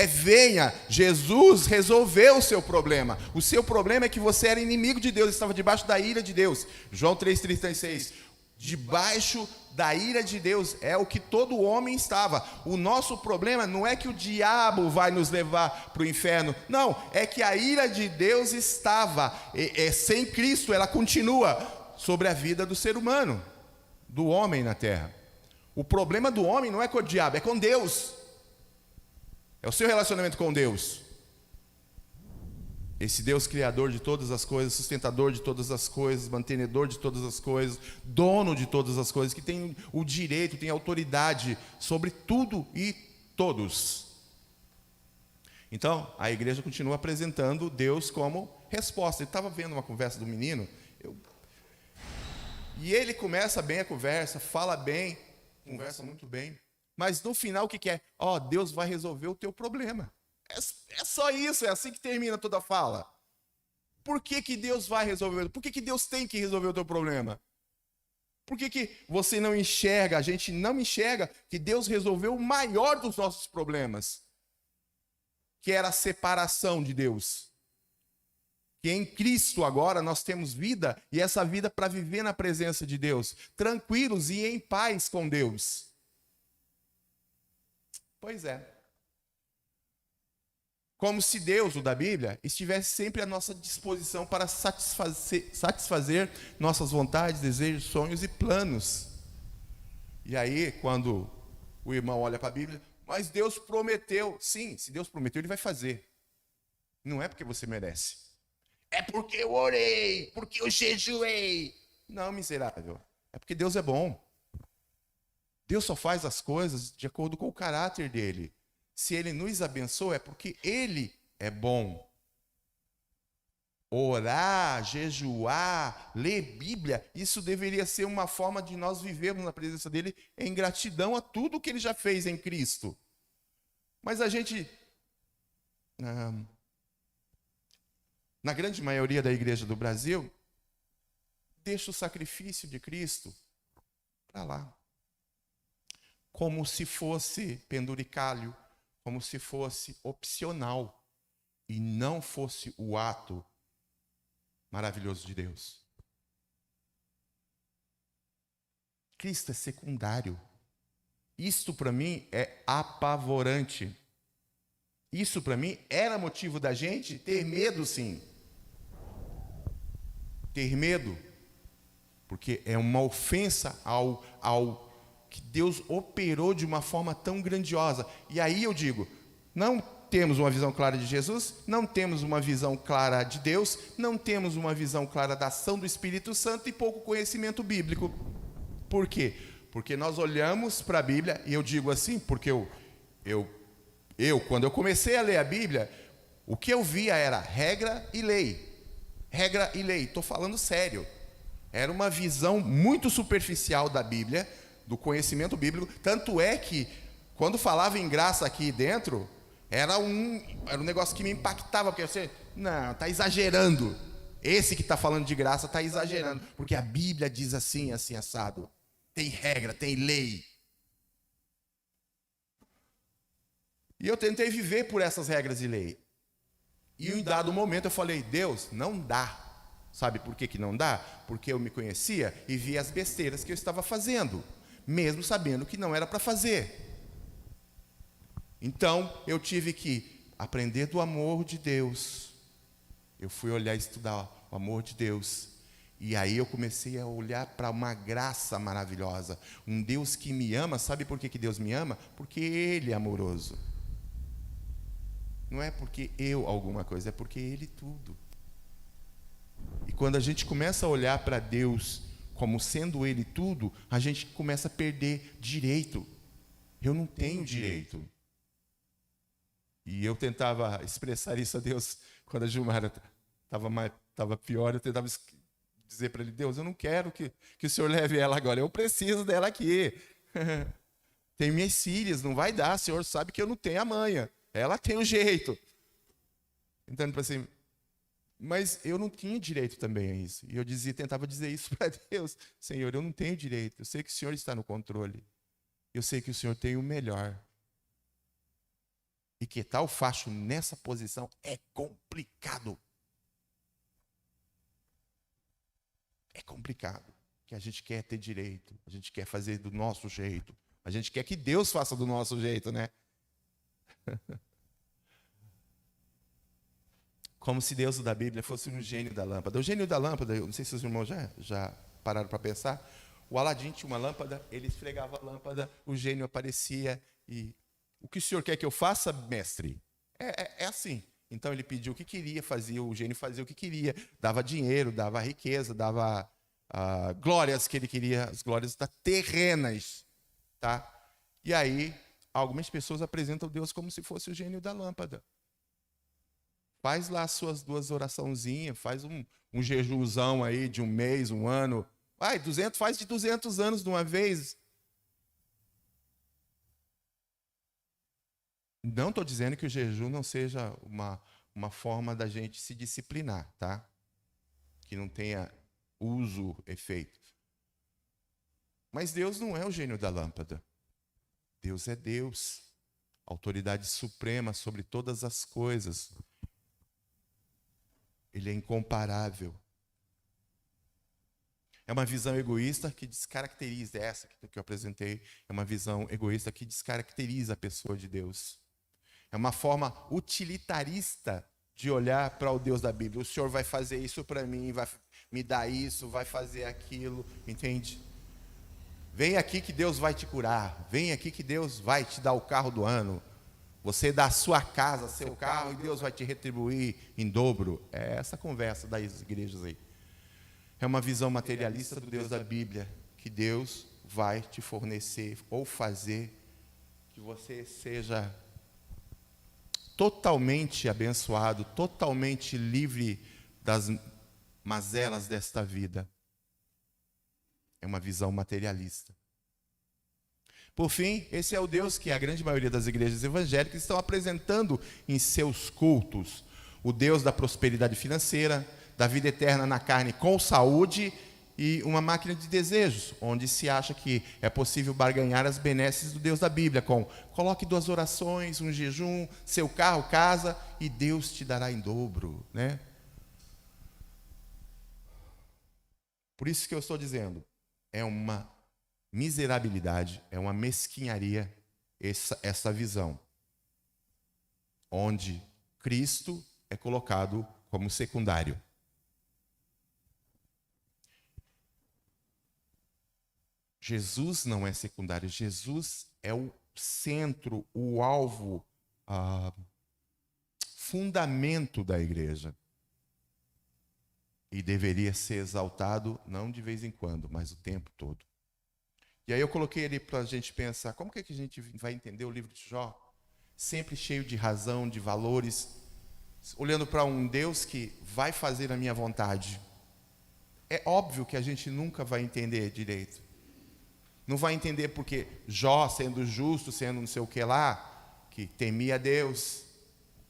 Venha, Jesus resolveu o seu problema. O seu problema é que você era inimigo de Deus, estava debaixo da ira de Deus. João 3,36. Debaixo da ira de Deus, é o que todo homem estava. O nosso problema não é que o diabo vai nos levar para o inferno, não, é que a ira de Deus estava, sem Cristo, ela continua sobre a vida do ser humano, do homem na terra. O problema do homem não é com o diabo, é com Deus, é o seu relacionamento com Deus. Esse Deus criador de todas as coisas, sustentador de todas as coisas, mantenedor de todas as coisas, dono de todas as coisas, que tem o direito, tem autoridade sobre tudo e todos. Então, a igreja continua apresentando Deus como resposta. Eu estava vendo uma conversa do menino, e ele começa bem a conversa, fala bem, conversa muito bem, mas no final o que é? Deus vai resolver o teu problema. É só isso, é assim que termina toda a fala. Por que Deus vai resolver? Por que Deus tem que resolver o teu problema? Por que você não enxerga, a gente não enxerga que Deus resolveu o maior dos nossos problemas, que era a separação de Deus? Que em Cristo agora nós temos vida, e essa vida para viver na presença de Deus, tranquilos e em paz com Deus. Pois é. Como se Deus, o da Bíblia, estivesse sempre à nossa disposição para satisfazer nossas vontades, desejos, sonhos e planos. E aí, quando o irmão olha para a Bíblia, mas Deus prometeu. Sim, se Deus prometeu, Ele vai fazer. Não é porque você merece. É porque eu orei, porque eu jejuei. Não, miserável. É porque Deus é bom. Deus só faz as coisas de acordo com o caráter dele. Se Ele nos abençoa, é porque Ele é bom. Orar, jejuar, ler Bíblia, isso deveria ser uma forma de nós vivermos na presença dEle em gratidão a tudo que Ele já fez em Cristo. Mas a gente, na grande maioria da igreja do Brasil, deixa o sacrifício de Cristo para lá. Como se fosse penduricalho, como se fosse opcional e não fosse o ato maravilhoso de Deus. Cristo é secundário. Isto para mim é apavorante. Isso para mim era motivo da gente ter medo, sim. Ter medo, porque é uma ofensa ao que Deus operou de uma forma tão grandiosa. E aí eu digo, não temos uma visão clara de Jesus, não temos uma visão clara de Deus, não temos uma visão clara da ação do Espírito Santo e pouco conhecimento bíblico. Por quê? Porque nós olhamos para a Bíblia, e eu digo assim, porque quando eu comecei a ler a Bíblia, o que eu via era regra e lei. Regra e lei, estou falando sério. Era uma visão muito superficial da Bíblia, do conhecimento bíblico, tanto é que, quando falava em graça aqui dentro, era um negócio que me impactava, porque você, não, está exagerando, esse que está falando de graça está exagerando, porque a Bíblia diz assim, assim, assado, tem regra, tem lei, e eu tentei viver por essas regras e lei, e em dado momento eu falei, Deus, não dá. Sabe por que não dá? Porque eu me conhecia e via as besteiras que eu estava fazendo, mesmo sabendo que não era para fazer. Então, eu tive que aprender do amor de Deus. Eu fui olhar e estudar o amor de Deus. E aí eu comecei a olhar para uma graça maravilhosa. Um Deus que me ama. Sabe por que Deus me ama? Porque Ele é amoroso. Não é porque eu alguma coisa, é porque Ele tudo. E quando a gente começa a olhar para Deus como sendo Ele tudo, a gente começa a perder direito. Eu não tenho direito. E eu tentava expressar isso a Deus quando a Gilmara estava pior. Eu tentava dizer para Ele, Deus, eu não quero que o Senhor leve ela agora. Eu preciso dela aqui. Tem minhas filhas, não vai dar. O Senhor sabe que eu não tenho a manha. Ela tem um jeito. Então, assim, mas eu não tinha direito também a isso. E eu tentava dizer isso para Deus. Senhor, eu não tenho direito. Eu sei que o Senhor está no controle. Eu sei que o Senhor tem o melhor. E que tal faço nessa posição é complicado. É complicado. que a gente quer ter direito, a gente quer fazer do nosso jeito, a gente quer que Deus faça do nosso jeito, né? Como se Deus da Bíblia fosse um gênio da lâmpada. O gênio da lâmpada, eu não sei se os irmãos já pararam para pensar, o Aladim tinha uma lâmpada, ele esfregava a lâmpada, o gênio aparecia e... O que o senhor quer que eu faça, mestre? É assim. Então ele pediu o que queria, fazia, o gênio fazia o que queria, dava dinheiro, dava riqueza, dava glórias que ele queria, as glórias terrenas, tá? E aí, algumas pessoas apresentam Deus como se fosse o gênio da lâmpada. Faz lá as suas 2 oraçãozinhas, faz um jejumzão aí de 1 mês, 1 ano. Faz de 200 anos de uma vez. Não estou dizendo que o jejum não seja uma forma da gente se disciplinar, tá? Que não tenha uso, efeito. Mas Deus não é o gênio da lâmpada. Deus é Deus, autoridade suprema sobre todas as coisas. Ele é incomparável. É uma visão egoísta que descaracteriza, essa que eu apresentei, é uma visão egoísta que descaracteriza a pessoa de Deus. É uma forma utilitarista de olhar para o Deus da Bíblia. O Senhor vai fazer isso para mim, vai me dar isso, vai fazer aquilo, entende? Vem aqui que Deus vai te curar, vem aqui que Deus vai te dar o carro do ano. Você dá a sua casa, seu carro, e Deus vai te retribuir em dobro. É essa conversa das igrejas aí. É uma visão materialista do Deus da Bíblia, que Deus vai te fornecer ou fazer que você seja totalmente abençoado, totalmente livre das mazelas desta vida. É uma visão materialista. Por fim, esse é o Deus que a grande maioria das igrejas evangélicas estão apresentando em seus cultos. O Deus da prosperidade financeira, da vida eterna na carne com saúde e uma máquina de desejos, onde se acha que é possível barganhar as benesses do Deus da Bíblia com coloque 2 orações, um jejum, seu carro, casa e Deus te dará em dobro, né? Por isso que eu estou dizendo, é uma miserabilidade, é uma mesquinharia essa visão, onde Cristo é colocado como secundário. Jesus não é secundário, Jesus é o centro, o alvo, fundamento da igreja. E deveria ser exaltado, não de vez em quando, mas o tempo todo. E aí eu coloquei ele para a gente pensar, como que a gente vai entender o livro de Jó? Sempre cheio de razão, de valores, olhando para um Deus que vai fazer a minha vontade. É óbvio que a gente nunca vai entender direito. Não vai entender porque Jó, sendo justo, sendo não sei o que lá, que temia Deus,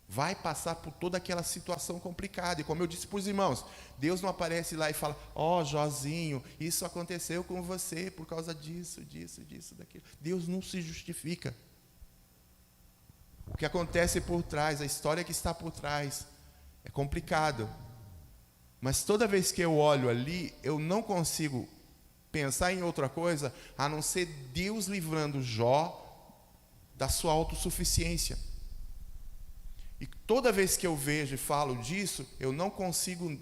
vai passar por toda aquela situação complicada. E como eu disse para os irmãos, Deus não aparece lá e fala, Józinho, isso aconteceu com você por causa disso, daquilo. Deus não se justifica. O que acontece por trás, a história que está por trás, é complicado. Mas toda vez que eu olho ali, eu não consigo pensar em outra coisa, a não ser Deus livrando Jó da sua autossuficiência. E toda vez que eu vejo e falo disso, eu não consigo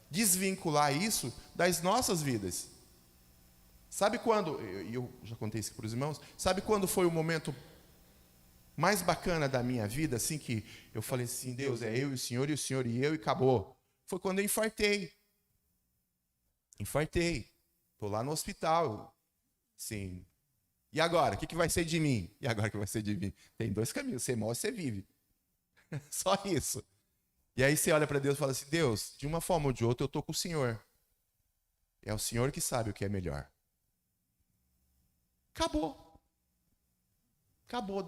desvincular isso das nossas vidas. Sabe quando, eu já contei isso para os irmãos, sabe quando foi o momento mais bacana da minha vida, assim, que eu falei assim, Deus, é eu e o Senhor e eu, e acabou? Foi quando eu infartei. Estou lá no hospital, sim. E agora? O que vai ser de mim? E agora o que vai ser de mim? Tem 2 caminhos, você morre ou você vive. Só isso. E aí você olha para Deus e fala assim, Deus, de uma forma ou de outra eu estou com o Senhor. É o Senhor que sabe o que é melhor. Acabou.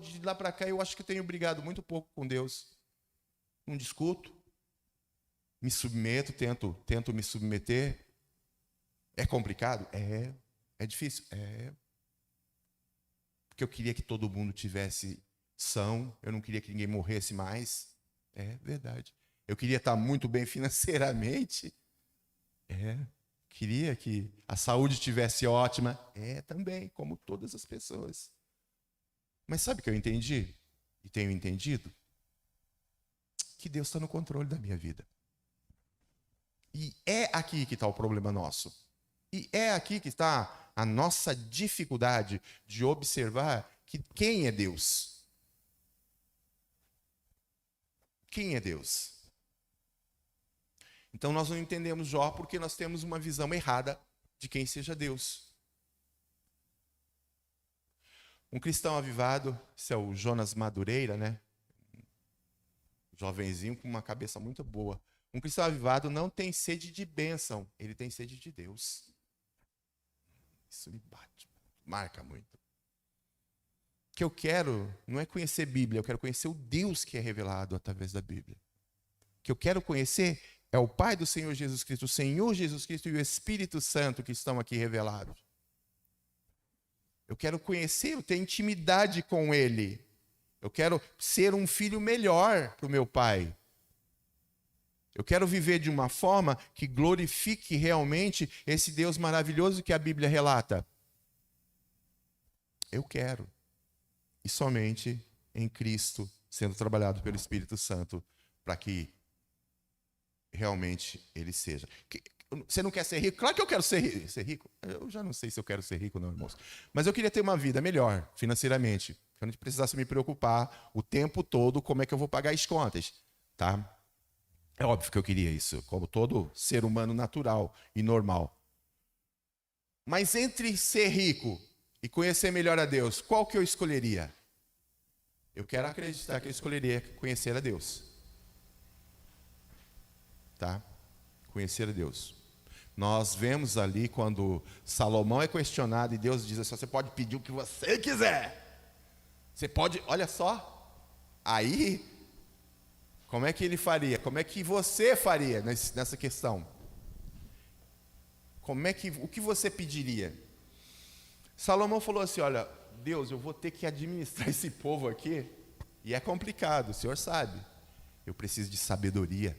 De lá para cá eu acho que eu tenho brigado muito pouco com Deus. Não discuto. Me submeto, tento me submeter. É complicado? É difícil? Porque eu queria que todo mundo tivesse são, eu não queria que ninguém morresse mais. É verdade. Eu queria estar muito bem financeiramente. Queria que a saúde estivesse ótima. Também, como todas as pessoas. Mas sabe o que eu entendi? E tenho entendido? Que Deus está no controle da minha vida. E é aqui que está o problema nosso. E é aqui que está a nossa dificuldade de observar quem é Deus. Quem é Deus? Então nós não entendemos Jó porque nós temos uma visão errada de quem seja Deus. Um cristão avivado, esse é o Jonas Madureira, né? Jovenzinho com uma cabeça muito boa. Um cristão avivado não tem sede de bênção, ele tem sede de Deus. Isso me bate, marca muito. O que eu quero não é conhecer Bíblia, eu quero conhecer o Deus que é revelado através da Bíblia. O que eu quero conhecer é o Pai do Senhor Jesus Cristo, o Senhor Jesus Cristo e o Espírito Santo que estão aqui revelados. Eu quero conhecer, eu ter intimidade com Ele. Eu quero ser um filho melhor para o meu Pai. Eu quero viver de uma forma que glorifique realmente esse Deus maravilhoso que a Bíblia relata. Eu quero. E somente em Cristo, sendo trabalhado pelo Espírito Santo, para que realmente Ele seja. Você não quer ser rico? Claro que eu quero ser rico. Eu já não sei se eu quero ser rico, não, irmãos. Mas eu queria ter uma vida melhor, financeiramente. Que eu não precisasse me preocupar o tempo todo como é que eu vou pagar as contas. Tá? É óbvio que eu queria isso, como todo ser humano natural e normal. Mas entre ser rico e conhecer melhor a Deus, qual que eu escolheria? Eu quero acreditar que eu escolheria conhecer a Deus. Tá? Conhecer a Deus. Nós vemos ali quando Salomão é questionado e Deus diz assim, você pode pedir o que você quiser. Você pode, olha só. Aí, como é que ele faria? Como é que você faria nessa questão? O que você pediria? Salomão falou assim, olha, Deus, eu vou ter que administrar esse povo aqui. E é complicado, o Senhor sabe. Eu preciso de sabedoria.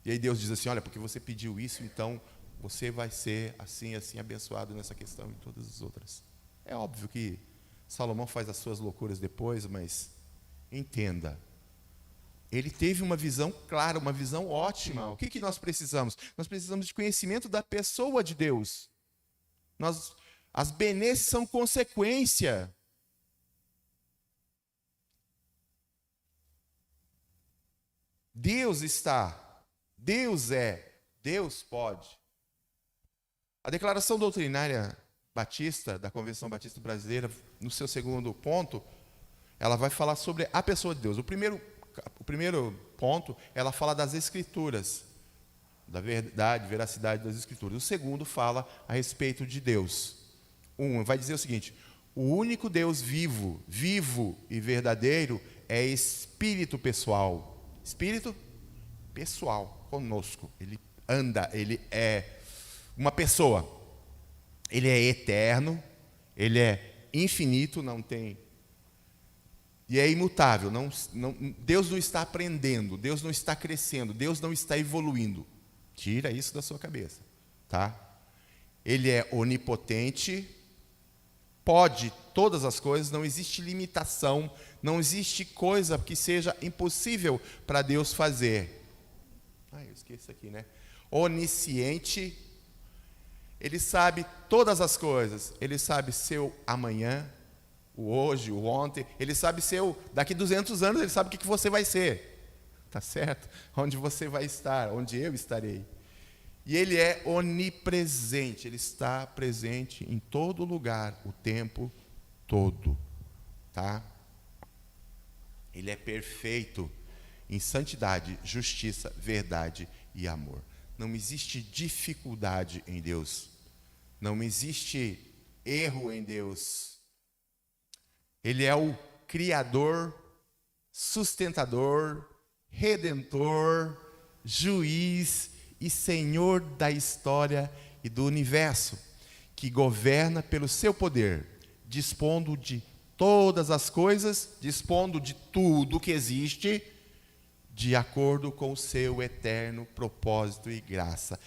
E aí Deus diz assim, olha, porque você pediu isso, então você vai ser assim, assim, abençoado nessa questão e todas as outras. É óbvio que Salomão faz as suas loucuras depois, mas entenda. Ele teve uma visão clara, uma visão ótima. O que nós precisamos? Nós precisamos de conhecimento da pessoa de Deus. As benesses são consequência. Deus está, Deus é, Deus pode. A declaração doutrinária batista, da Convenção Batista Brasileira, no seu segundo ponto, ela vai falar sobre a pessoa de Deus. O primeiro ponto, ela fala das Escrituras, da verdade, veracidade das Escrituras. O segundo fala a respeito de Deus. Vai dizer o seguinte, o único Deus vivo e verdadeiro é Espírito pessoal. Espírito pessoal, conosco. Ele anda, ele é uma pessoa. Ele é eterno, ele é infinito, não tem... E é imutável. Deus não está aprendendo, Deus não está crescendo, Deus não está evoluindo. Tira isso da sua cabeça. Tá? Ele é onipotente, pode todas as coisas, não existe limitação, não existe coisa que seja impossível para Deus fazer. Eu esqueci aqui, né? Onisciente, Ele sabe todas as coisas, Ele sabe seu amanhã, o hoje, o ontem, Ele sabe seu, daqui 200 anos Ele sabe o que você vai ser, tá certo? Onde você vai estar, onde eu estarei. E Ele é onipresente, Ele está presente em todo lugar, o tempo todo, tá? Ele é perfeito em santidade, justiça, verdade e amor. Não existe dificuldade em Deus, não existe erro em Deus. Ele é o Criador, sustentador, Redentor, Juiz e Senhor da história e do universo, que governa pelo seu poder, dispondo de todas as coisas, dispondo de tudo que existe, de acordo com o seu eterno propósito e graça.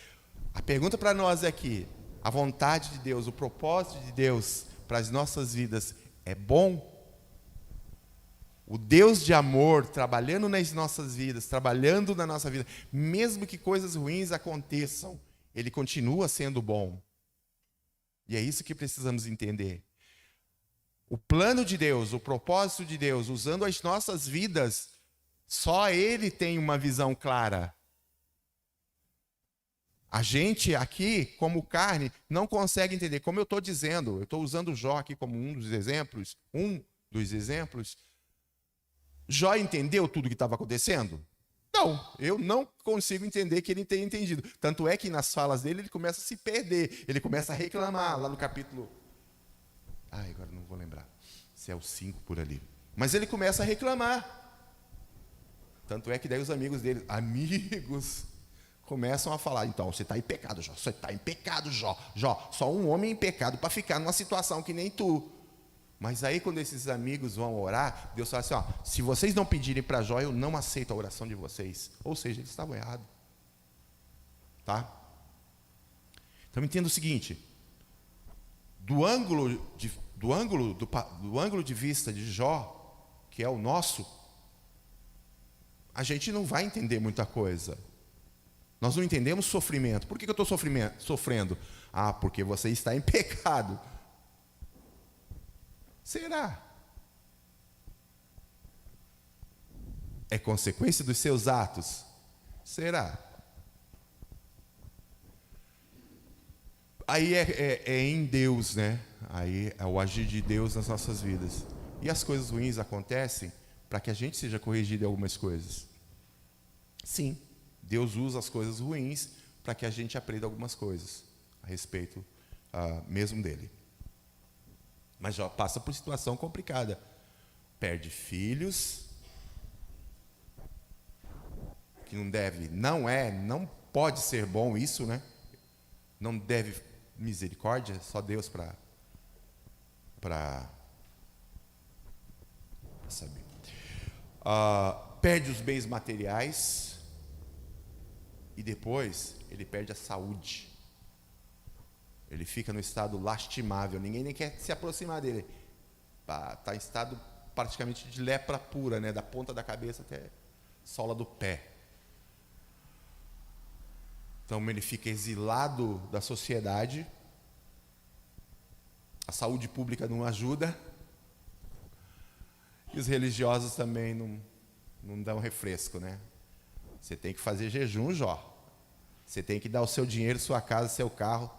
A pergunta para nós aqui, a vontade de Deus, o propósito de Deus para as nossas vidas é bom? O Deus de amor trabalhando nas nossas vidas, trabalhando na nossa vida, mesmo que coisas ruins aconteçam, Ele continua sendo bom. E é isso que precisamos entender. O plano de Deus, o propósito de Deus, usando as nossas vidas, só Ele tem uma visão clara. A gente aqui, como carne, não consegue entender. Como eu estou dizendo, eu estou usando Jó aqui como um dos exemplos. Jó entendeu tudo o que estava acontecendo? Não, eu não consigo entender que ele tenha entendido. Tanto é que nas falas dele ele começa a se perder. Ele começa a reclamar lá no capítulo... agora não vou lembrar se é o 5 por ali. Mas ele começa a reclamar. Tanto é que daí os amigos dele, começam a falar, então, você está em pecado, Jó. Você está em pecado, Jó. Jó, só um homem em pecado para ficar numa situação que nem tu. Mas aí quando esses amigos vão orar, Deus fala assim, se vocês não pedirem para Jó, eu não aceito a oração de vocês. Ou seja, eles estavam errados. Tá? Então entenda o seguinte, do ângulo de vista de Jó, que é o nosso, a gente não vai entender muita coisa. Nós não entendemos sofrimento. Por que eu estou sofrendo? Porque você está em pecado. Será? É consequência dos seus atos? Será? Aí é em Deus, né? Aí é o agir de Deus nas nossas vidas. E as coisas ruins acontecem para que a gente seja corrigido em algumas coisas. Sim, Deus usa as coisas ruins para que a gente aprenda algumas coisas a respeito mesmo dele. Mas já passa por situação complicada. Perde filhos, que não pode ser bom isso, né? Não deve misericórdia, só Deus para saber. Perde os bens materiais e depois ele perde a saúde. Ele fica no estado lastimável, ninguém nem quer se aproximar dele. Está em estado praticamente de lepra pura, né? Da ponta da cabeça até a sola do pé. Então ele fica exilado da sociedade, a saúde pública não ajuda, e os religiosos também não dão refresco, né? Você tem que fazer jejum, Jó. Você tem que dar o seu dinheiro, sua casa, seu carro.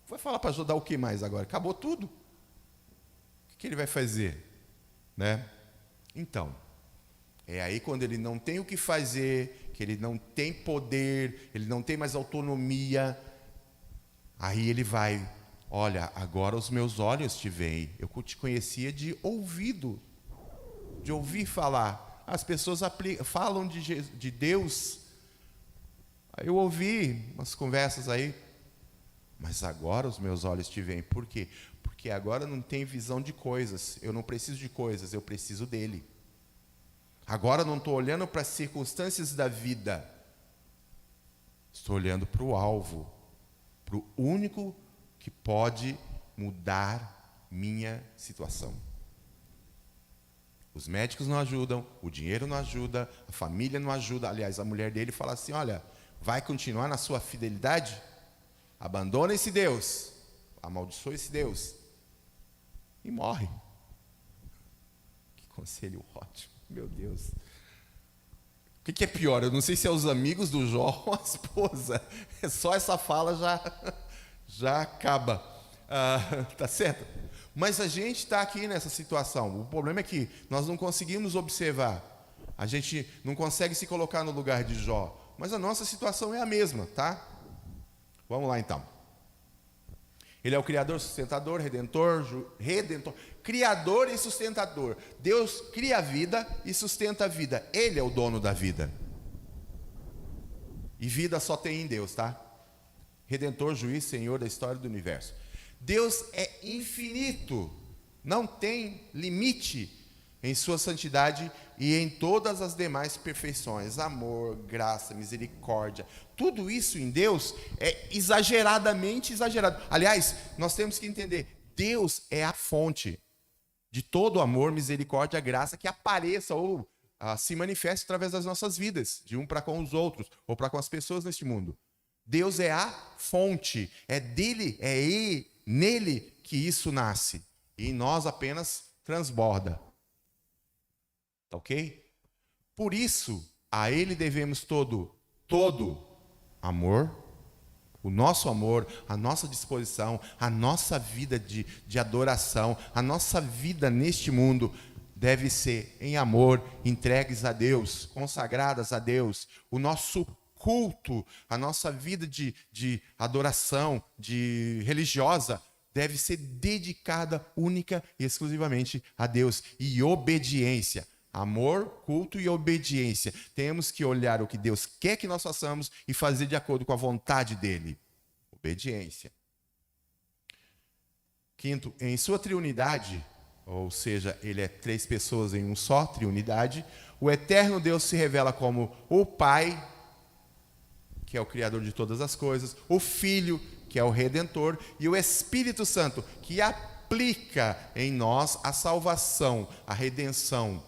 Vai falar para Jó dar o que mais agora? Acabou tudo. O que ele vai fazer? Né? Então, é aí quando ele não tem o que fazer, que ele não tem poder, ele não tem mais autonomia, aí ele vai, olha, agora os meus olhos te veem, eu te conhecia de ouvido, de ouvir falar, as pessoas falam de Deus, aí eu ouvi umas conversas aí, mas agora os meus olhos te veem, por quê? Porque agora não tem visão de coisas, eu não preciso de coisas, eu preciso dele. Agora não estou olhando para as circunstâncias da vida, estou olhando para o alvo, para o único que pode mudar minha situação. Os médicos não ajudam, o dinheiro não ajuda, a família não ajuda. Aliás, a mulher dele fala assim, olha, vai continuar na sua fidelidade? Abandona esse Deus, amaldiçoa esse Deus e morre. Que conselho ótimo. Meu Deus. O que é pior? Eu não sei se é os amigos do Jó ou a esposa. Só essa fala já acaba. Tá certo? Mas a gente está aqui nessa situação. O problema é que nós não conseguimos observar. A gente não consegue se colocar no lugar de Jó. Mas a nossa situação é a mesma, tá? Vamos lá então. Ele é o Criador, sustentador, redentor, Criador e sustentador. Deus cria a vida e sustenta a vida. Ele é o dono da vida. E vida só tem em Deus, tá? Redentor, juiz, Senhor da história do universo. Deus é infinito. Não tem limite em sua santidade e em todas as demais perfeições, amor, graça, misericórdia. Tudo isso em Deus é exageradamente exagerado. Aliás, nós temos que entender, Deus é a fonte de todo amor, misericórdia, graça que apareça ou se manifeste através das nossas vidas, de um para com os outros, ou para com as pessoas neste mundo. Deus é a fonte, é dele, nele que isso nasce. E em nós apenas transborda. Tá ok? Por isso, a ele devemos todo amor, o nosso amor, a nossa disposição, a nossa vida de adoração, a nossa vida neste mundo deve ser em amor, entregues a Deus, consagradas a Deus. O nosso culto, a nossa vida de adoração, de religiosa, deve ser dedicada única e exclusivamente a Deus. E obediência. Amor, culto e obediência. Temos que olhar o que Deus quer que nós façamos e fazer de acordo com a vontade dele. Obediência. Quinto, em sua triunidade, ou seja, ele é 3 pessoas em um só, triunidade, o eterno Deus se revela como o Pai, que é o Criador de todas as coisas, o Filho, que é o Redentor, e o Espírito Santo, que aplica em nós a salvação, a redenção,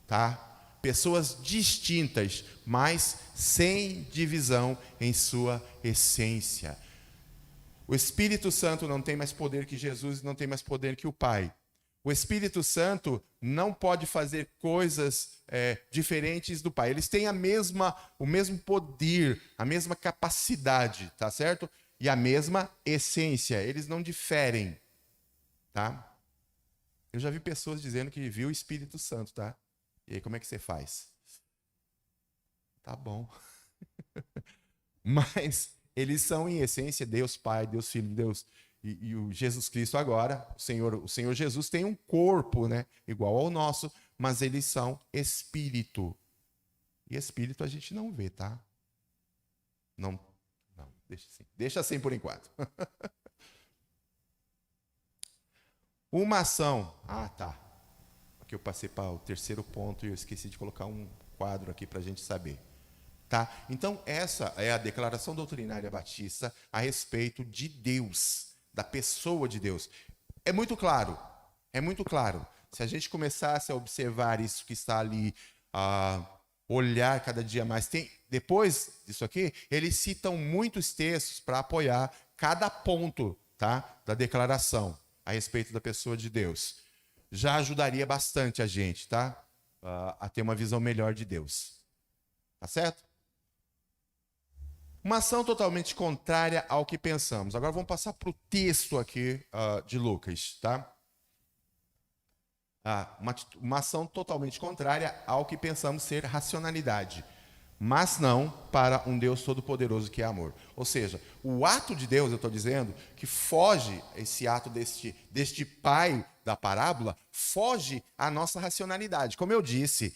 tá? Pessoas distintas, mas sem divisão em sua essência. O Espírito Santo não tem mais poder que Jesus, não tem mais poder que o Pai. O Espírito Santo não pode fazer coisas diferentes do Pai. Eles têm o mesmo poder, a mesma capacidade, tá certo? E a mesma essência. Eles não diferem, tá? Eu já vi pessoas dizendo que viu o Espírito Santo, tá? E aí, como é que você faz? Tá bom. Mas eles são, em essência, Deus Pai, Deus Filho, Deus... E o Jesus Cristo agora, o Senhor Jesus tem um corpo, né, igual ao nosso, mas eles são espírito. E espírito a gente não vê, tá? Não, deixa assim por enquanto. Uma ação. Tá. Aqui eu passei para o terceiro ponto e eu esqueci de colocar um quadro aqui para a gente saber. Tá? Então, essa é a declaração doutrinária batista a respeito de Deus, da pessoa de Deus. É muito claro. Se a gente começasse a observar isso que está ali, a olhar cada dia mais, depois disso aqui, eles citam muitos textos para apoiar cada ponto, tá, da declaração a respeito da pessoa de Deus. Já ajudaria bastante a gente, tá, a ter uma visão melhor de Deus. Tá certo? Uma ação totalmente contrária ao que pensamos. Agora vamos passar para o texto aqui de Lucas, tá? Uma ação totalmente contrária ao que pensamos ser racionalidade, mas não para um Deus todo-poderoso que é amor. Ou seja, o ato de Deus, eu estou dizendo, que foge, esse ato deste pai da parábola, foge à nossa racionalidade. Como eu disse,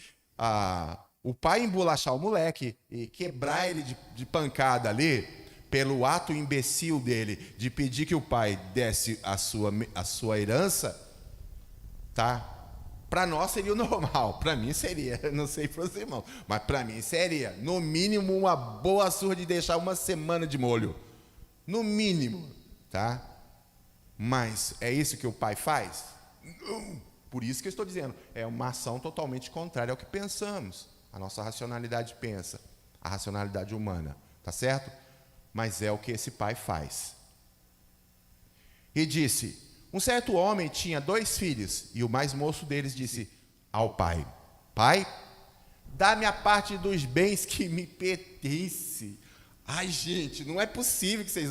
o pai embolachar o moleque e quebrar ele de pancada ali, pelo ato imbecil dele de pedir que o pai desse a sua herança, tá? Para nós seria o normal, para mim seria, não sei para os irmãos, mas para mim seria, no mínimo, uma boa surra de deixar uma semana de molho, no mínimo, tá? Mas é isso que o pai faz? Não. Por isso que eu estou dizendo, é uma ação totalmente contrária ao que pensamos. A nossa racionalidade pensa, a racionalidade humana, tá certo? Mas é o que esse pai faz. E disse: um certo homem tinha 2 filhos, e o mais moço deles disse ao pai: Pai, dá-me a parte dos bens que me pertence. Ai, gente, não é possível que vocês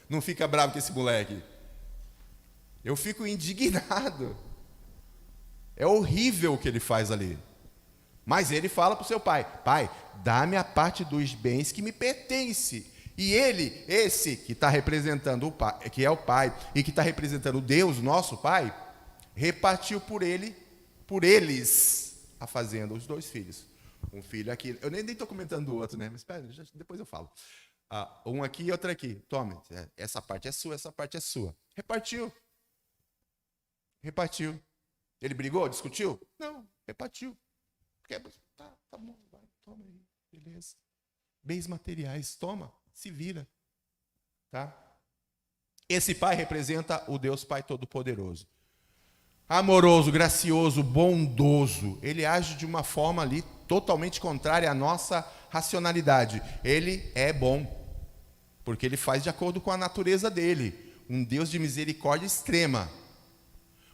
não ficam bravos com esse moleque. Eu fico indignado. É horrível o que ele faz ali. Mas ele fala para o seu pai: Pai, dá-me a parte dos bens que me pertence. E ele, esse que está representando o pai, que é o pai, e que está representando o Deus, nosso pai, repartiu por eles, a fazenda, os 2 filhos. Um filho aqui, eu nem estou comentando do outro, né? Mas espera, depois eu falo. Um aqui e outro aqui. Tome, essa parte é sua, essa parte é sua. Repartiu. Ele brigou, discutiu? Não. repartiu. Tá bom, vai, toma aí, beleza. Bens materiais, toma, se vira. Tá? Esse pai representa o Deus Pai Todo-Poderoso. Amoroso, gracioso, bondoso. Ele age de uma forma ali totalmente contrária à nossa racionalidade. Ele é bom, porque ele faz de acordo com a natureza dele. Um Deus de misericórdia extrema.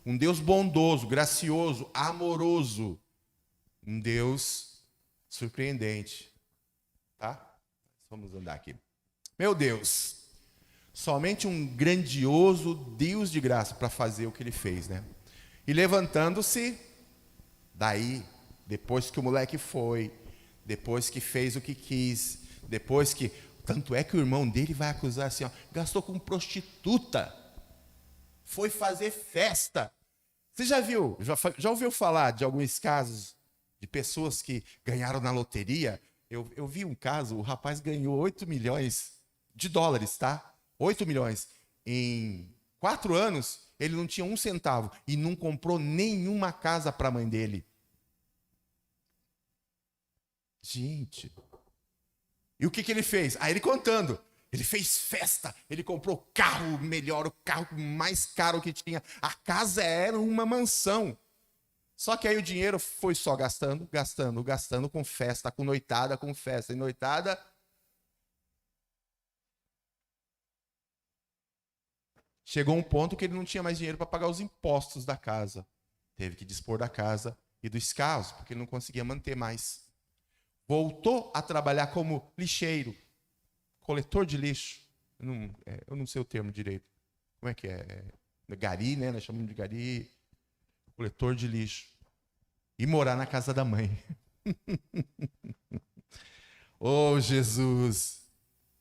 Um Deus bondoso, gracioso, amoroso. Um Deus surpreendente. Tá? Vamos andar aqui. Meu Deus, somente um grandioso Deus de graça para fazer o que ele fez, né? E levantando-se, daí, depois que o moleque foi, depois que fez o que quis, depois que... Tanto é que o irmão dele vai acusar assim, ó, gastou com prostituta, foi fazer festa. Você já viu, já ouviu falar de alguns casos de pessoas que ganharam na loteria? Eu vi um caso, o rapaz ganhou 8 milhões de dólares, tá? 8 milhões. Em 4 anos, ele não tinha um centavo e não comprou nenhuma casa para a mãe dele. Gente. E o que ele fez? Aí ele contando. Ele fez festa, ele comprou o carro melhor, o carro mais caro que tinha. A casa era uma mansão. Só que aí o dinheiro foi só gastando, gastando, gastando com festa, com noitada, com festa e noitada. Chegou um ponto que ele não tinha mais dinheiro para pagar os impostos da casa. Teve que dispor da casa e dos carros, porque ele não conseguia manter mais. Voltou a trabalhar como lixeiro, coletor de lixo. Eu não sei o termo direito. Como é que é? Gari, né? Nós chamamos de gari. Coletor de lixo. E morar na casa da mãe. Oh, Jesus!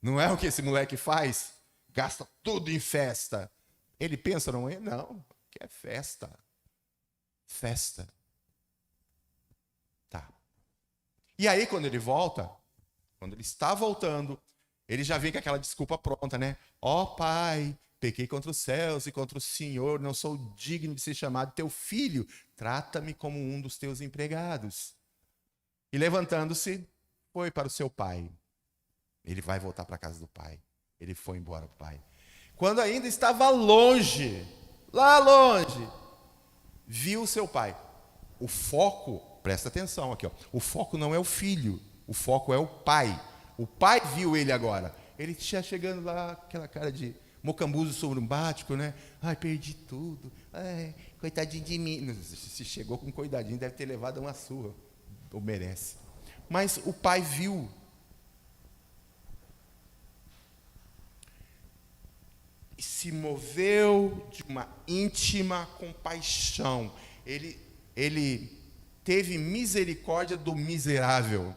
Não é o que esse moleque faz? Gasta tudo em festa. Ele pensa, não é? Não, que é festa. Festa. Tá. E aí, quando ele volta, quando ele está voltando, ele já vem com aquela desculpa pronta, né? Ó Pai, pequei contra os céus e contra o Senhor, não sou digno de ser chamado teu filho. Trata-me como um dos teus empregados. E levantando-se, foi para o seu pai. Ele vai voltar para a casa do pai. Ele foi embora para o pai. Quando ainda estava longe, lá longe, viu o seu pai. O foco, presta atenção aqui, ó. O foco não é o filho, o foco é o pai. O pai viu ele agora. Ele tinha chegando lá, aquela cara de mocambuzo sorumbático, né? Ai, perdi tudo. Ai, coitadinho de mim. Se chegou com coitadinho, deve ter levado uma surra. Ou merece. Mas o pai viu. E se moveu de uma íntima compaixão. Ele teve misericórdia do miserável.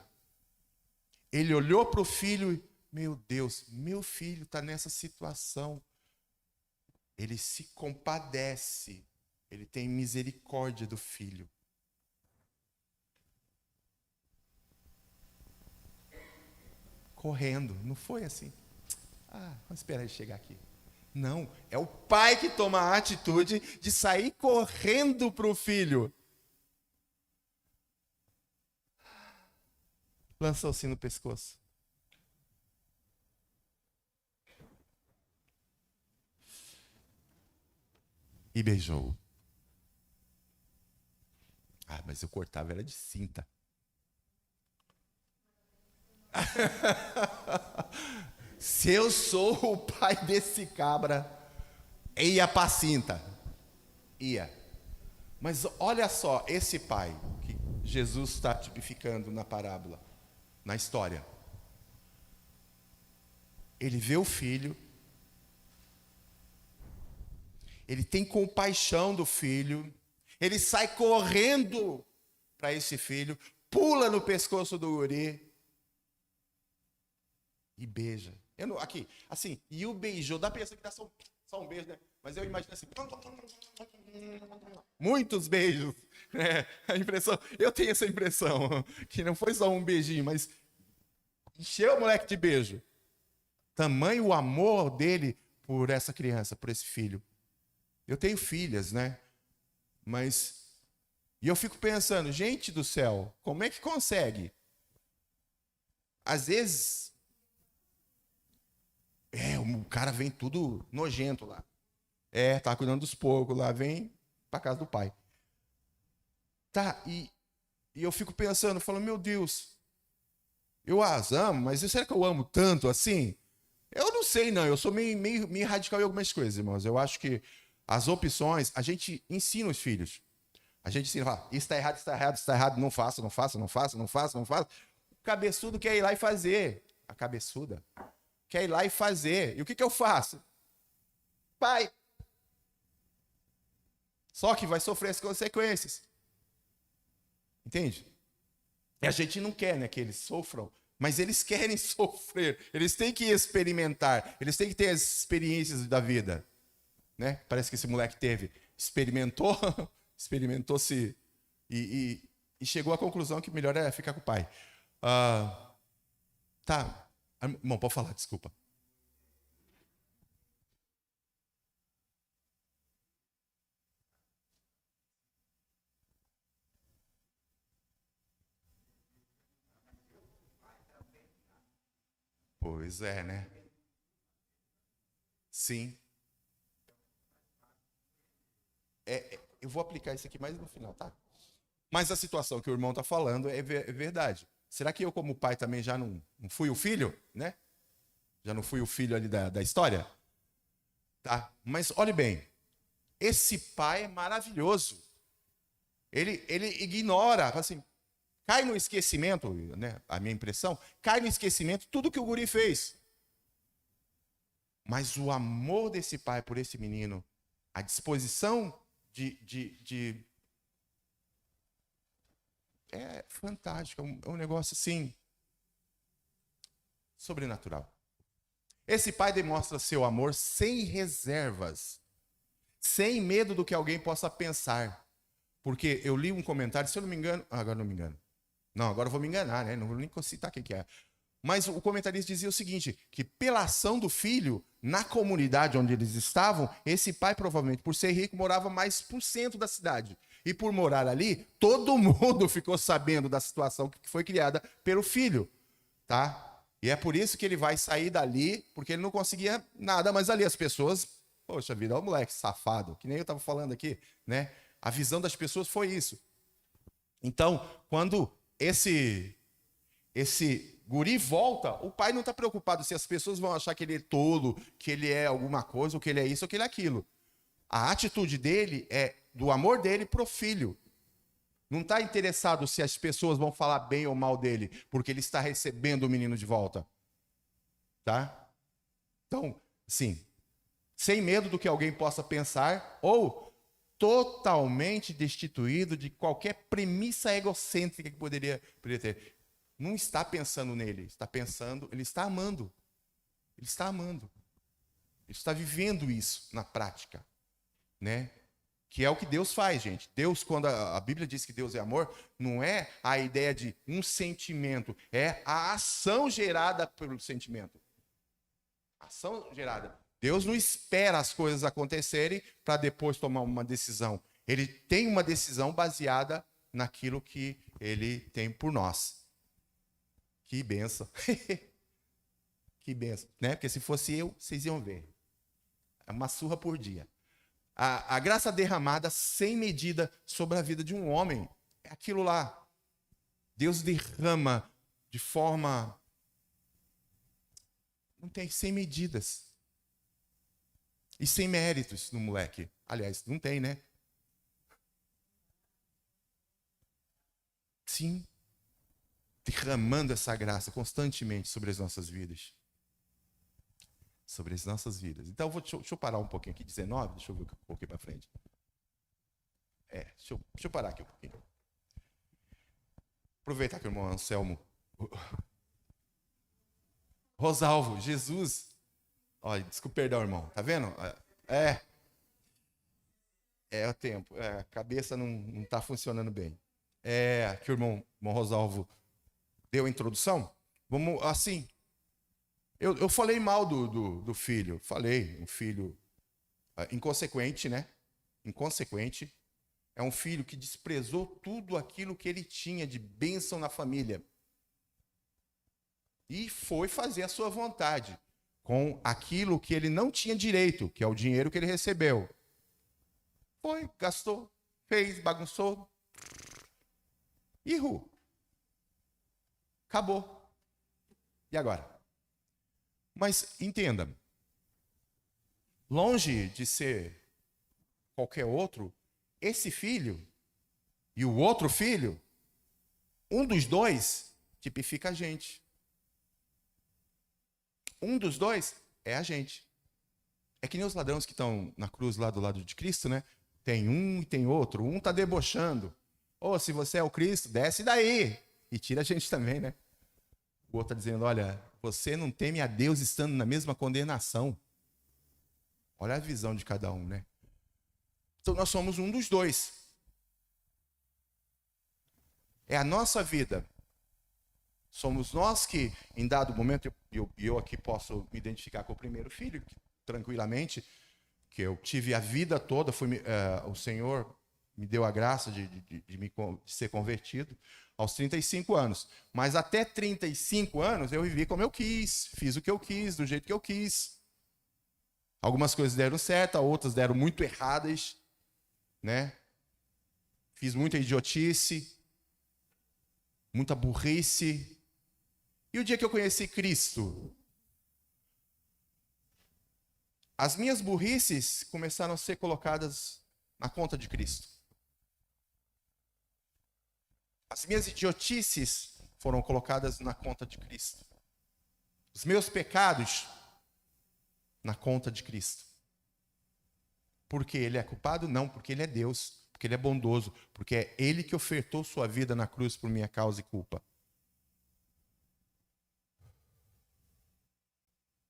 Ele olhou para o filho e, meu Deus, meu filho está nessa situação. Ele se compadece. Ele tem misericórdia do filho. Correndo, não foi assim. Vamos esperar ele chegar aqui. Não, é o pai que toma a atitude de sair correndo para o filho. Lançou-se no pescoço. E beijou. Mas eu cortava ela de cinta. Se eu sou o pai desse cabra, ia pra cinta. Ia. Mas olha só, esse pai que Jesus está tipificando na parábola, na história. Ele vê o filho, ele tem compaixão do filho, ele sai correndo para esse filho, pula no pescoço do guri e beija. Aqui, assim, e o beijou, dá pra pensar que dá só um beijo, né? Mas eu imagino assim, muitos beijos, né? Eu tenho essa impressão, que não foi só um beijinho, mas encheu o moleque de beijo. Tamanho o amor dele por essa criança, por esse filho. Eu tenho filhas, né? Mas E eu fico pensando, gente do céu, como é que consegue? Às vezes, o cara vem tudo nojento lá. Tá cuidando dos porcos lá, vem pra casa do pai. Tá, e eu fico pensando, falando, meu Deus, eu as amo, mas será que eu amo tanto assim? Eu não sei, não. Eu sou meio radical em algumas coisas, irmãos. Eu acho que as opções, a gente ensina os filhos. A gente ensina, fala, isso está errado, isso está errado, isso está errado, não faça, não faça, não faça, não faça, não faça. O cabeçudo quer ir lá e fazer. A cabeçuda quer ir lá e fazer. E o que eu faço? Pai. Só que vai sofrer as consequências. Entende? E a gente não quer, né, que eles sofram, mas eles querem sofrer. Eles têm que experimentar. Eles têm que ter as experiências da vida. Né? Parece que esse moleque teve. Experimentou, experimentou-se e chegou à conclusão que melhor é ficar com o pai. Tá. Irmão, pode falar, desculpa. Pois é, né? Sim. Eu vou aplicar isso aqui mais no final, tá? Mas a situação que o irmão está falando é verdade. Será que eu, como pai, também já não fui o filho, né? Já não fui o filho ali da história? Tá? Mas olhe bem, esse pai é maravilhoso. Ele ignora, assim, cai no esquecimento, né? A minha impressão, cai no esquecimento tudo que o guri fez. Mas o amor desse pai por esse menino, a disposição é fantástico, é um negócio assim, sobrenatural. Esse pai demonstra seu amor sem reservas, sem medo do que alguém possa pensar. Porque eu li um comentário, se eu não me engano, agora não me engano. Não, agora eu vou me enganar, né? Não vou nem citar quem que é. Mas o comentarista dizia o seguinte, que pela ação do filho, na comunidade onde eles estavam, esse pai provavelmente, por ser rico, morava mais por cento da cidade. E por morar ali, todo mundo ficou sabendo da situação que foi criada pelo filho, tá? E é por isso que ele vai sair dali, porque ele não conseguia nada mais ali. As pessoas, poxa vida, olha o moleque safado, que nem eu estava falando aqui, né? A visão das pessoas foi isso. Então, quando esse guri volta, o pai não está preocupado se as pessoas vão achar que ele é tolo, que ele é alguma coisa, ou que ele é isso, ou que ele é aquilo. A atitude dele é do amor dele pro filho. Não está interessado se as pessoas vão falar bem ou mal dele, porque ele está recebendo o menino de volta. Tá? Então, sim, sem medo do que alguém possa pensar, ou totalmente destituído de qualquer premissa egocêntrica que poderia ter. Não está pensando nele, está pensando, ele está amando. Ele está amando. Ele está vivendo isso na prática, né? Que é o que Deus faz, gente. Deus, quando a Bíblia diz que Deus é amor, não é a ideia de um sentimento, é a ação gerada pelo sentimento. Ação gerada. Deus não espera as coisas acontecerem para depois tomar uma decisão. Ele tem uma decisão baseada naquilo que ele tem por nós. Que benção. Que benção, né? Porque se fosse eu, vocês iam ver. É uma surra por dia. A graça derramada sem medida sobre a vida de um homem. É aquilo lá. Deus derrama de forma... Não tem, sem medidas. E sem méritos no moleque. Aliás, não tem, né? Sim. Derramando essa graça constantemente sobre as nossas vidas. Sobre as nossas vidas. Então, deixa eu parar um pouquinho aqui, 19, deixa eu ver um pouquinho para frente. Deixa eu parar aqui um pouquinho. Aproveitar que o irmão Anselmo... Rosalvo, Jesus... Olha, desculpa, perdão, irmão. Tá vendo? É o tempo. A cabeça não está funcionando bem. Que o irmão Rosalvo deu a introdução. Vamos, assim... Eu falei mal do filho. Falei, um filho inconsequente, né? Inconsequente. É um filho que desprezou tudo aquilo que ele tinha de bênção na família. E foi fazer a sua vontade com aquilo que ele não tinha direito, que é o dinheiro que ele recebeu. Foi, gastou, fez, bagunçou. Errou. Acabou. E agora? Mas entenda, longe de ser qualquer outro, esse filho e o outro filho, um dos dois tipifica a gente. Um dos dois é a gente. É que nem os ladrões que estão na cruz lá do lado de Cristo, né? Tem um e tem outro. Um está debochando. Ou se você é o Cristo, desce daí. E tira a gente também, né? O outro está dizendo, olha, você não teme a Deus estando na mesma condenação. Olha a visão de cada um, né? Então nós somos um dos dois. É a nossa vida. Somos nós que, em dado momento, eu aqui posso me identificar com o primeiro filho, tranquilamente, que eu tive a vida toda, o Senhor me deu a graça de ser convertido aos 35 anos. Mas até 35 anos eu vivi como eu quis, fiz o que eu quis, do jeito que eu quis. Algumas coisas deram certo, outras deram muito erradas, né? Fiz muita idiotice, muita burrice. E o dia que eu conheci Cristo, as minhas burrices começaram a ser colocadas na conta de Cristo. As minhas idiotices foram colocadas na conta de Cristo. Os meus pecados na conta de Cristo. Porque Ele é culpado? Não, porque Ele é Deus, porque Ele é bondoso, porque é Ele que ofertou sua vida na cruz por minha causa e culpa.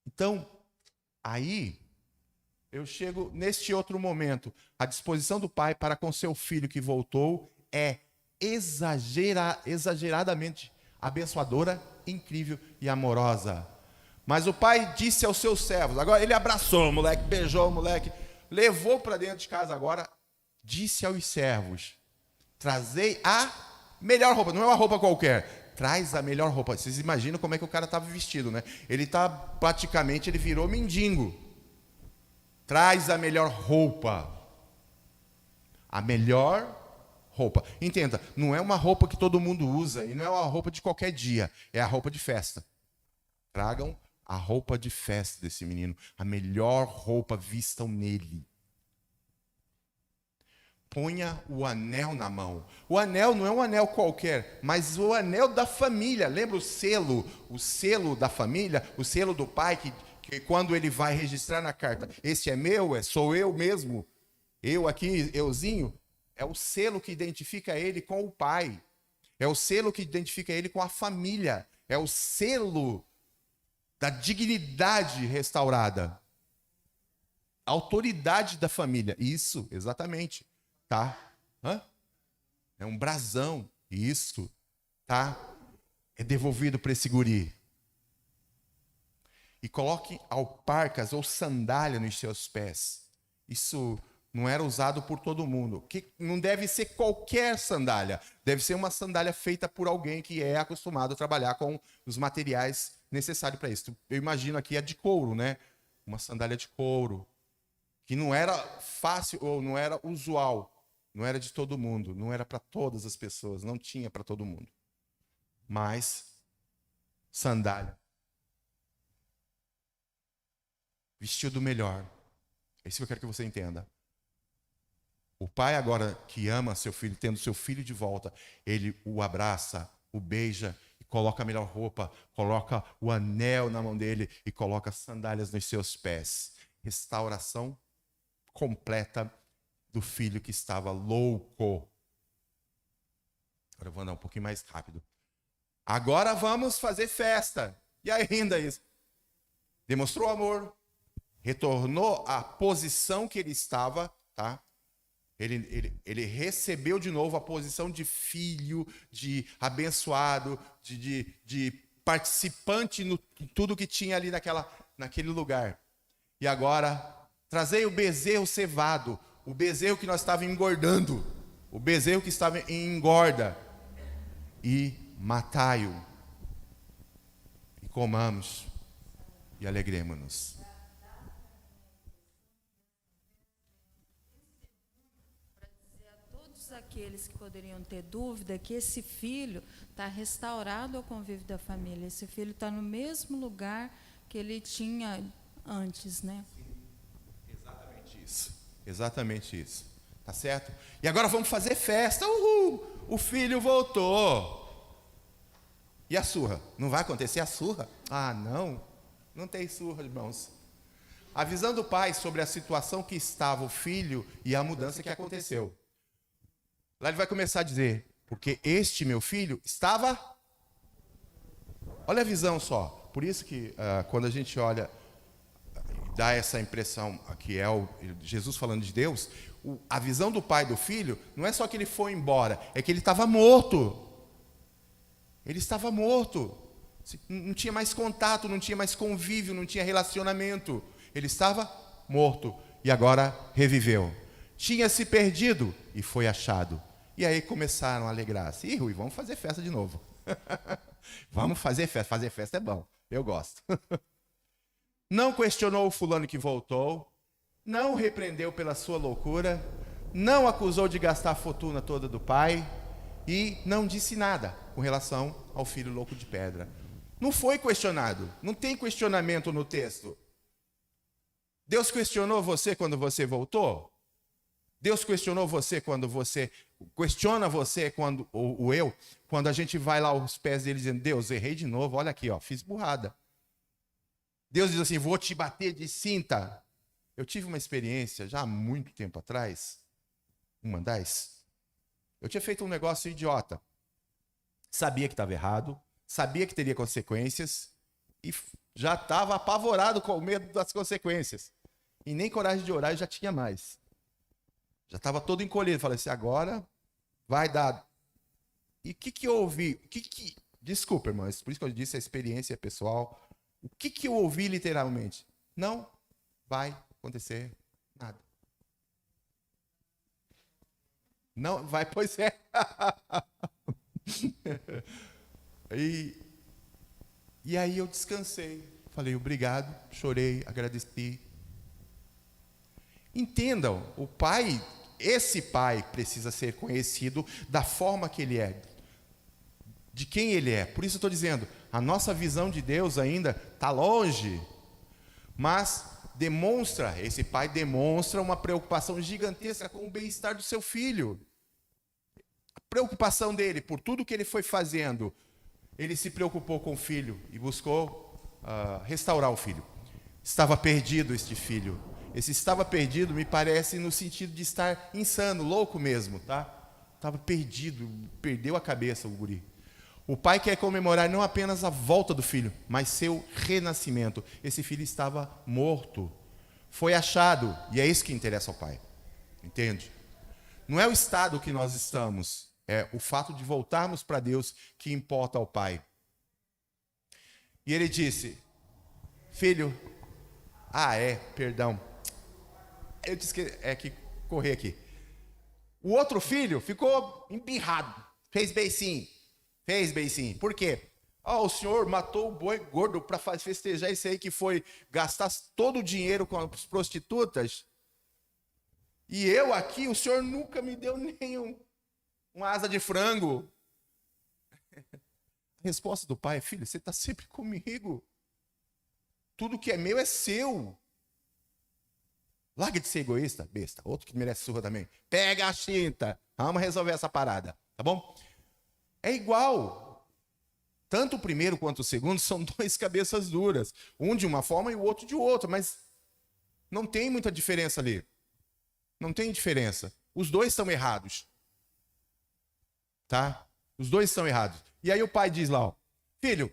Então, aí, eu chego neste outro momento. A disposição do pai para com seu filho que voltou é exageradamente abençoadora, incrível e amorosa. Mas o pai disse aos seus servos, agora ele abraçou o moleque, beijou o moleque, levou para dentro de casa agora, disse aos servos, trazei a melhor roupa, não é uma roupa qualquer, traz a melhor roupa. Vocês imaginam como é que o cara estava vestido, né? Ele virou mendigo. Traz a melhor roupa. A melhor roupa. Entenda, não é uma roupa que todo mundo usa e não é uma roupa de qualquer dia, é a roupa de festa. Tragam a roupa de festa desse menino, a melhor roupa, vistam nele. Ponha o anel na mão. O anel não é um anel qualquer, mas o anel da família. Lembra o selo da família, o selo do pai que quando ele vai registrar na carta, esse é meu, sou eu mesmo. Eu aqui, euzinho, é o selo que identifica ele com o pai. É o selo que identifica ele com a família. É o selo da dignidade restaurada. A autoridade da família. Isso, exatamente. Tá? É um brasão. Isso. Tá? É devolvido para esse guri. E coloque alparcas ou sandália nos seus pés. Isso não era usado por todo mundo. Que não deve ser qualquer sandália. Deve ser uma sandália feita por alguém que é acostumado a trabalhar com os materiais necessários para isso. Eu imagino aqui a de couro, né? Uma sandália de couro. Que não era fácil ou não era usual. Não era de todo mundo. Não era para todas as pessoas. Não tinha para todo mundo. Mas, sandália. Vestiu do melhor. É isso que eu quero que você entenda. O pai agora que ama seu filho, tendo seu filho de volta, ele o abraça, o beija, e coloca a melhor roupa, coloca o anel na mão dele e coloca sandálias nos seus pés. Restauração completa do filho que estava louco. Agora eu vou andar um pouquinho mais rápido. Agora vamos fazer festa. E ainda isso. Demonstrou amor. Retornou à posição que ele estava, tá? Ele recebeu de novo a posição de filho, de abençoado, de participante em tudo que tinha ali naquele lugar. E agora, trazei o bezerro cevado, o bezerro que nós estávamos engordando. o bezerro que estava em engorda, e matai-o, e comamos, e alegremos-nos. Todos aqueles que poderiam ter dúvida que esse filho está restaurado ao convívio da família. Esse filho está no mesmo lugar que ele tinha antes, né? Exatamente isso. Exatamente isso. Tá certo? E agora vamos fazer festa. Uhul! O filho voltou. E a surra? Não vai acontecer a surra? Ah, não. Não tem surra, irmãos. A visão do pai sobre a situação que estava o filho e a mudança que aconteceu. Lá ele vai começar a dizer, porque este meu filho estava... Olha a visão só. Por isso que quando a gente olha, dá essa impressão, que é Jesus falando de Deus, a visão do pai e do filho, não é só que ele foi embora, é que ele estava morto. Ele estava morto. Não tinha mais contato, não tinha mais convívio, não tinha relacionamento. Ele estava morto e agora reviveu. Tinha se perdido e foi achado. E aí começaram a alegrar-se. Ih, Rui, vamos fazer festa de novo. Vamos fazer festa. Fazer festa é bom. Eu gosto. Não questionou o fulano que voltou. Não repreendeu pela sua loucura. Não acusou de gastar a fortuna toda do pai. E não disse nada com relação ao filho louco de pedra. Não foi questionado. Não tem questionamento no texto. Deus questionou você quando você voltou? Deus questionou você quando você... Questiona você quando... Ou eu, quando a gente vai lá aos pés dele dizendo, Deus, errei de novo, olha aqui, ó, fiz burrada. Deus diz assim, vou te bater de cinta. Eu tive uma experiência já há muito tempo atrás, uma das... Eu tinha feito um negócio idiota. Sabia que estava errado, sabia que teria consequências e já estava apavorado com o medo das consequências. E nem coragem de orar eu já tinha mais. Já estava todo encolhido. Falei assim, agora vai dar. E o que eu ouvi? Desculpa, irmãos, por isso que eu disse a experiência pessoal. O que eu ouvi literalmente? Não vai acontecer nada. Não vai, pois é. E aí eu descansei. Falei, obrigado, chorei, agradeci. Entendam, o pai, esse pai precisa ser conhecido da forma que ele é, de quem ele é. Por isso eu estou dizendo, a nossa visão de Deus ainda está longe, mas esse pai demonstra uma preocupação gigantesca com o bem-estar do seu filho. A preocupação dele por tudo que ele foi fazendo, ele se preocupou com o filho e buscou restaurar o filho. Estava perdido este filho. Esse estava perdido me parece no sentido de estar insano, louco mesmo, tá? Estava perdido, perdeu a cabeça o guri. O pai quer comemorar não apenas a volta do filho, mas seu renascimento. Esse filho estava morto, foi achado, e é isso que interessa ao pai. Entende? Não é o estado que nós estamos, é o fato de voltarmos para Deus que importa ao pai. E ele disse, filho, perdão. Eu disse que correr aqui. O outro filho ficou embirrado, fez beicinho. Por quê? O senhor matou o boi gordo para festejar esse aí que foi gastar todo o dinheiro com as prostitutas. E eu aqui, o senhor nunca me deu nem uma asa de frango. A resposta do pai é, filho, você está sempre comigo. Tudo que é meu é seu. Larga de ser egoísta, besta. Outro que merece surra também. Pega a cinta. Vamos resolver essa parada. Tá bom? É igual. Tanto o primeiro quanto o segundo são dois cabeças duras. Um de uma forma e o outro de outra. Mas não tem muita diferença ali. Não tem diferença. Os dois estão errados. Tá? Os dois estão errados. E aí o pai diz lá, filho,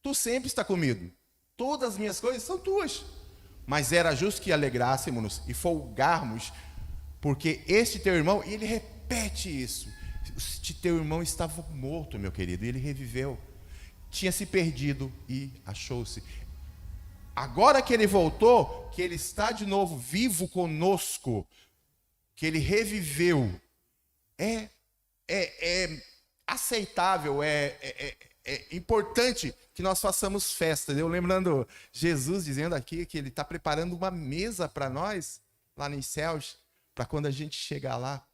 tu sempre está comigo. Todas as minhas coisas são tuas. Mas era justo que alegrássemos e folgarmos, porque este teu irmão, e ele repete isso, este teu irmão estava morto, meu querido, e ele reviveu. Tinha se perdido e achou-se. Agora que ele voltou, que ele está de novo vivo conosco, que ele reviveu, é aceitável, é importante que nós façamos festa. Eu lembrando Jesus dizendo aqui que ele está preparando uma mesa para nós, lá nos céus, para quando a gente chegar lá.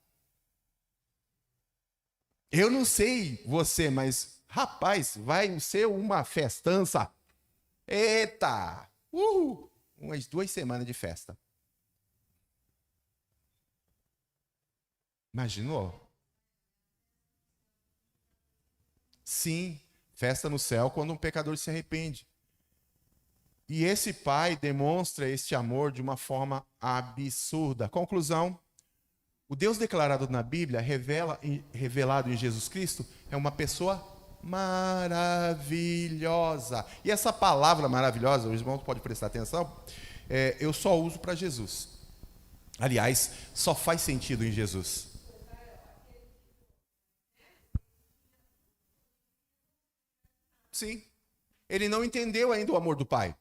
Eu não sei você, mas, rapaz, vai ser uma festança. Eita! Umas 2 semanas de festa. Imaginou? Sim, festa no céu quando um pecador se arrepende. E esse pai demonstra este amor de uma forma absurda. Conclusão: o Deus declarado na Bíblia, revelado em Jesus Cristo, é uma pessoa maravilhosa. E essa palavra maravilhosa, os irmãos podem prestar atenção, eu só uso para Jesus. Aliás, só faz sentido em Jesus. Sim, ele não entendeu ainda o amor do pai.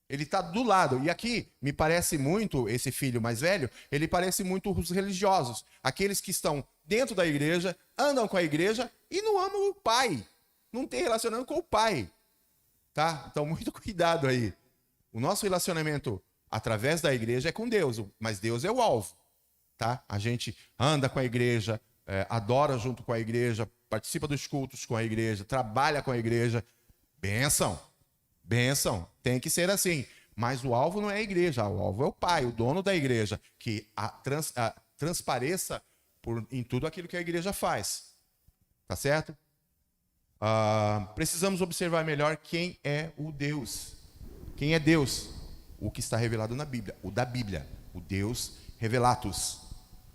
Ele está do lado. E aqui, me parece muito, esse filho mais velho, ele parece muito os religiosos. Aqueles que estão dentro da igreja, andam com a igreja e não amam o pai. Não tem relacionamento com o pai. Tá? Então, muito cuidado aí. O nosso relacionamento através da igreja é com Deus, mas Deus é o alvo. Tá? A gente anda com a igreja, adora junto com a igreja, participa dos cultos com a igreja, trabalha com a igreja. Bênção. Bênção, tem que ser assim. Mas o alvo não é a igreja, o alvo é o pai, o dono da igreja, que transpareça em tudo aquilo que a igreja faz. Tá certo? Precisamos observar melhor quem é o Deus. Quem é Deus? O que está revelado na Bíblia, o da Bíblia, o Deus revelatus,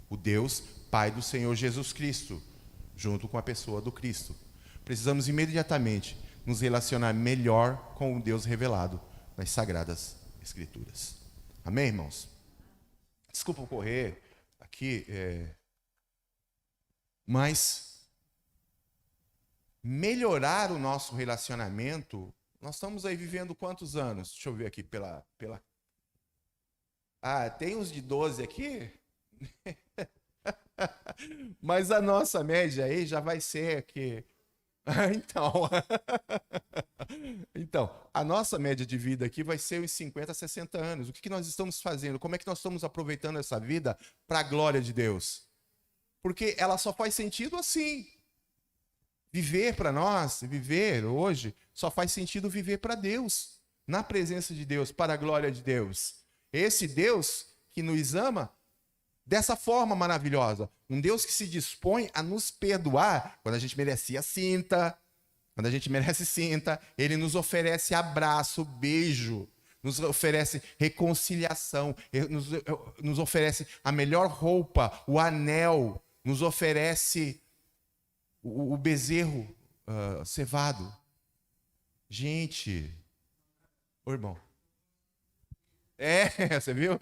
o Deus Pai do Senhor Jesus Cristo, junto com a pessoa do Cristo. Precisamos imediatamente nos relacionar melhor com o Deus revelado nas Sagradas Escrituras. Amém, irmãos? Desculpa correr aqui, mas melhorar o nosso relacionamento, nós estamos aí vivendo quantos anos? Deixa eu ver aqui tem uns de 12 aqui? Mas a nossa média aí já vai ser aqui. Então, a nossa média de vida aqui vai ser uns 50, 60 anos. O que nós estamos fazendo? Como é que nós estamos aproveitando essa vida para a glória de Deus? Porque ela só faz sentido assim. Viver para nós, viver hoje, só faz sentido viver para Deus, na presença de Deus, para a glória de Deus. Esse Deus que nos ama dessa forma maravilhosa. Um Deus que se dispõe a nos perdoar quando a gente merecia cinta. Quando a gente merece cinta, ele nos oferece abraço, beijo, nos oferece reconciliação, nos oferece a melhor roupa, o anel, nos oferece o bezerro cevado. Gente, ô irmão. Você viu?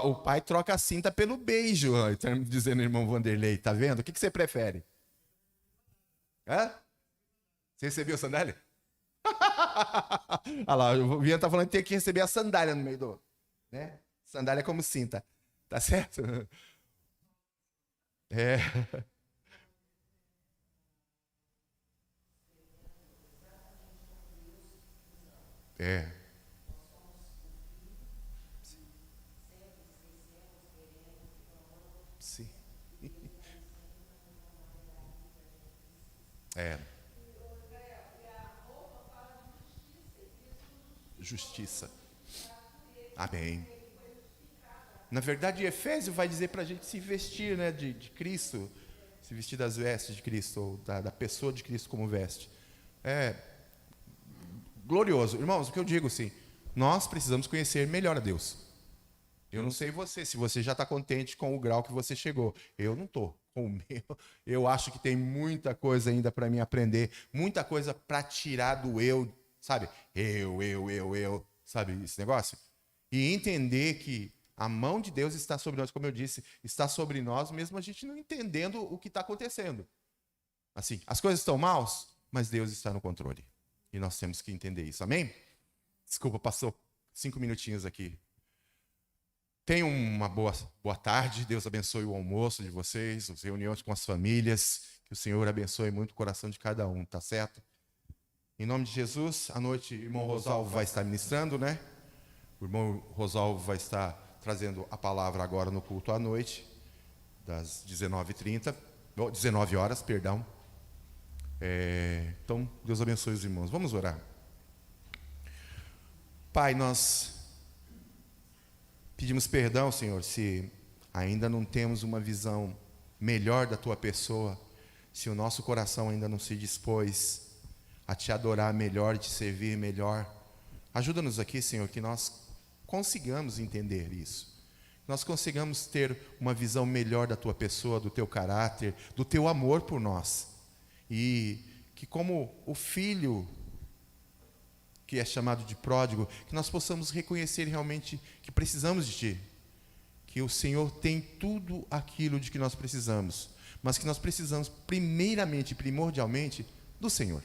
O pai troca a cinta pelo beijo, tá dizendo o irmão Vanderlei, tá vendo? O que você prefere? Você recebeu a sandália? Olha lá, o Vian tá falando que tem que receber a sandália no meio do... né? Sandália como cinta, tá certo? Sim. Justiça. Amém. Na verdade, Efésios vai dizer para a gente se vestir, né, de Cristo, se vestir das vestes de Cristo, ou da pessoa de Cristo como veste. Glorioso. Irmãos, o que eu digo assim, nós precisamos conhecer melhor a Deus. Eu não sei se você já está contente com o grau que você chegou. Eu não estou. Com o meu, eu acho que tem muita coisa ainda para mim aprender, muita coisa para tirar do eu, sabe? Eu, sabe esse negócio? E entender que a mão de Deus está sobre nós, como eu disse, está sobre nós, mesmo a gente não entendendo o que está acontecendo. Assim, as coisas estão maus, mas Deus está no controle. E nós temos que entender isso, amém? Desculpa, passou 5 minutinhos aqui. Tenham uma boa tarde. Deus abençoe o almoço de vocês, as reuniões com as famílias. Que o Senhor abençoe muito o coração de cada um, tá certo? Em nome de Jesus, à noite o irmão Rosalvo vai estar ministrando, né? O irmão Rosalvo vai estar trazendo a palavra agora no culto à noite, das 19 horas, perdão. Então, Deus abençoe os irmãos. Vamos orar. Pai, nós pedimos perdão, Senhor, se ainda não temos uma visão melhor da Tua pessoa, se o nosso coração ainda não se dispôs a Te adorar melhor, Te servir melhor. Ajuda-nos aqui, Senhor, que nós consigamos entender isso. Nós consigamos ter uma visão melhor da Tua pessoa, do Teu caráter, do Teu amor por nós. E que como o filho que é chamado de pródigo, que nós possamos reconhecer realmente que precisamos de Ti. Que o Senhor tem tudo aquilo de que nós precisamos, mas que nós precisamos primeiramente, primordialmente, do Senhor.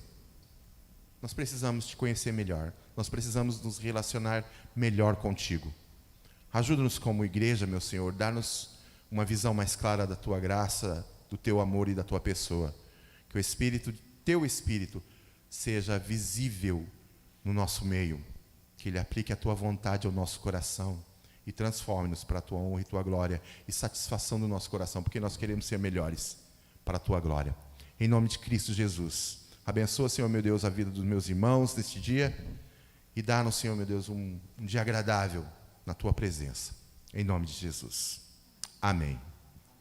Nós precisamos Te conhecer melhor, nós precisamos nos relacionar melhor contigo. Ajuda-nos como igreja, meu Senhor, dá-nos uma visão mais clara da Tua graça, do Teu amor e da Tua pessoa. Que o Teu Espírito seja visível no nosso meio, que Ele aplique a Tua vontade ao nosso coração e transforme-nos para a Tua honra e Tua glória e satisfação do nosso coração, porque nós queremos ser melhores para a Tua glória. Em nome de Cristo Jesus, abençoa, Senhor meu Deus, a vida dos meus irmãos neste dia e dá-nos, Senhor meu Deus, um dia agradável na Tua presença. Em nome de Jesus. Amém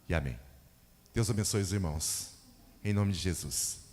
e amém. Deus abençoe os irmãos. Em nome de Jesus.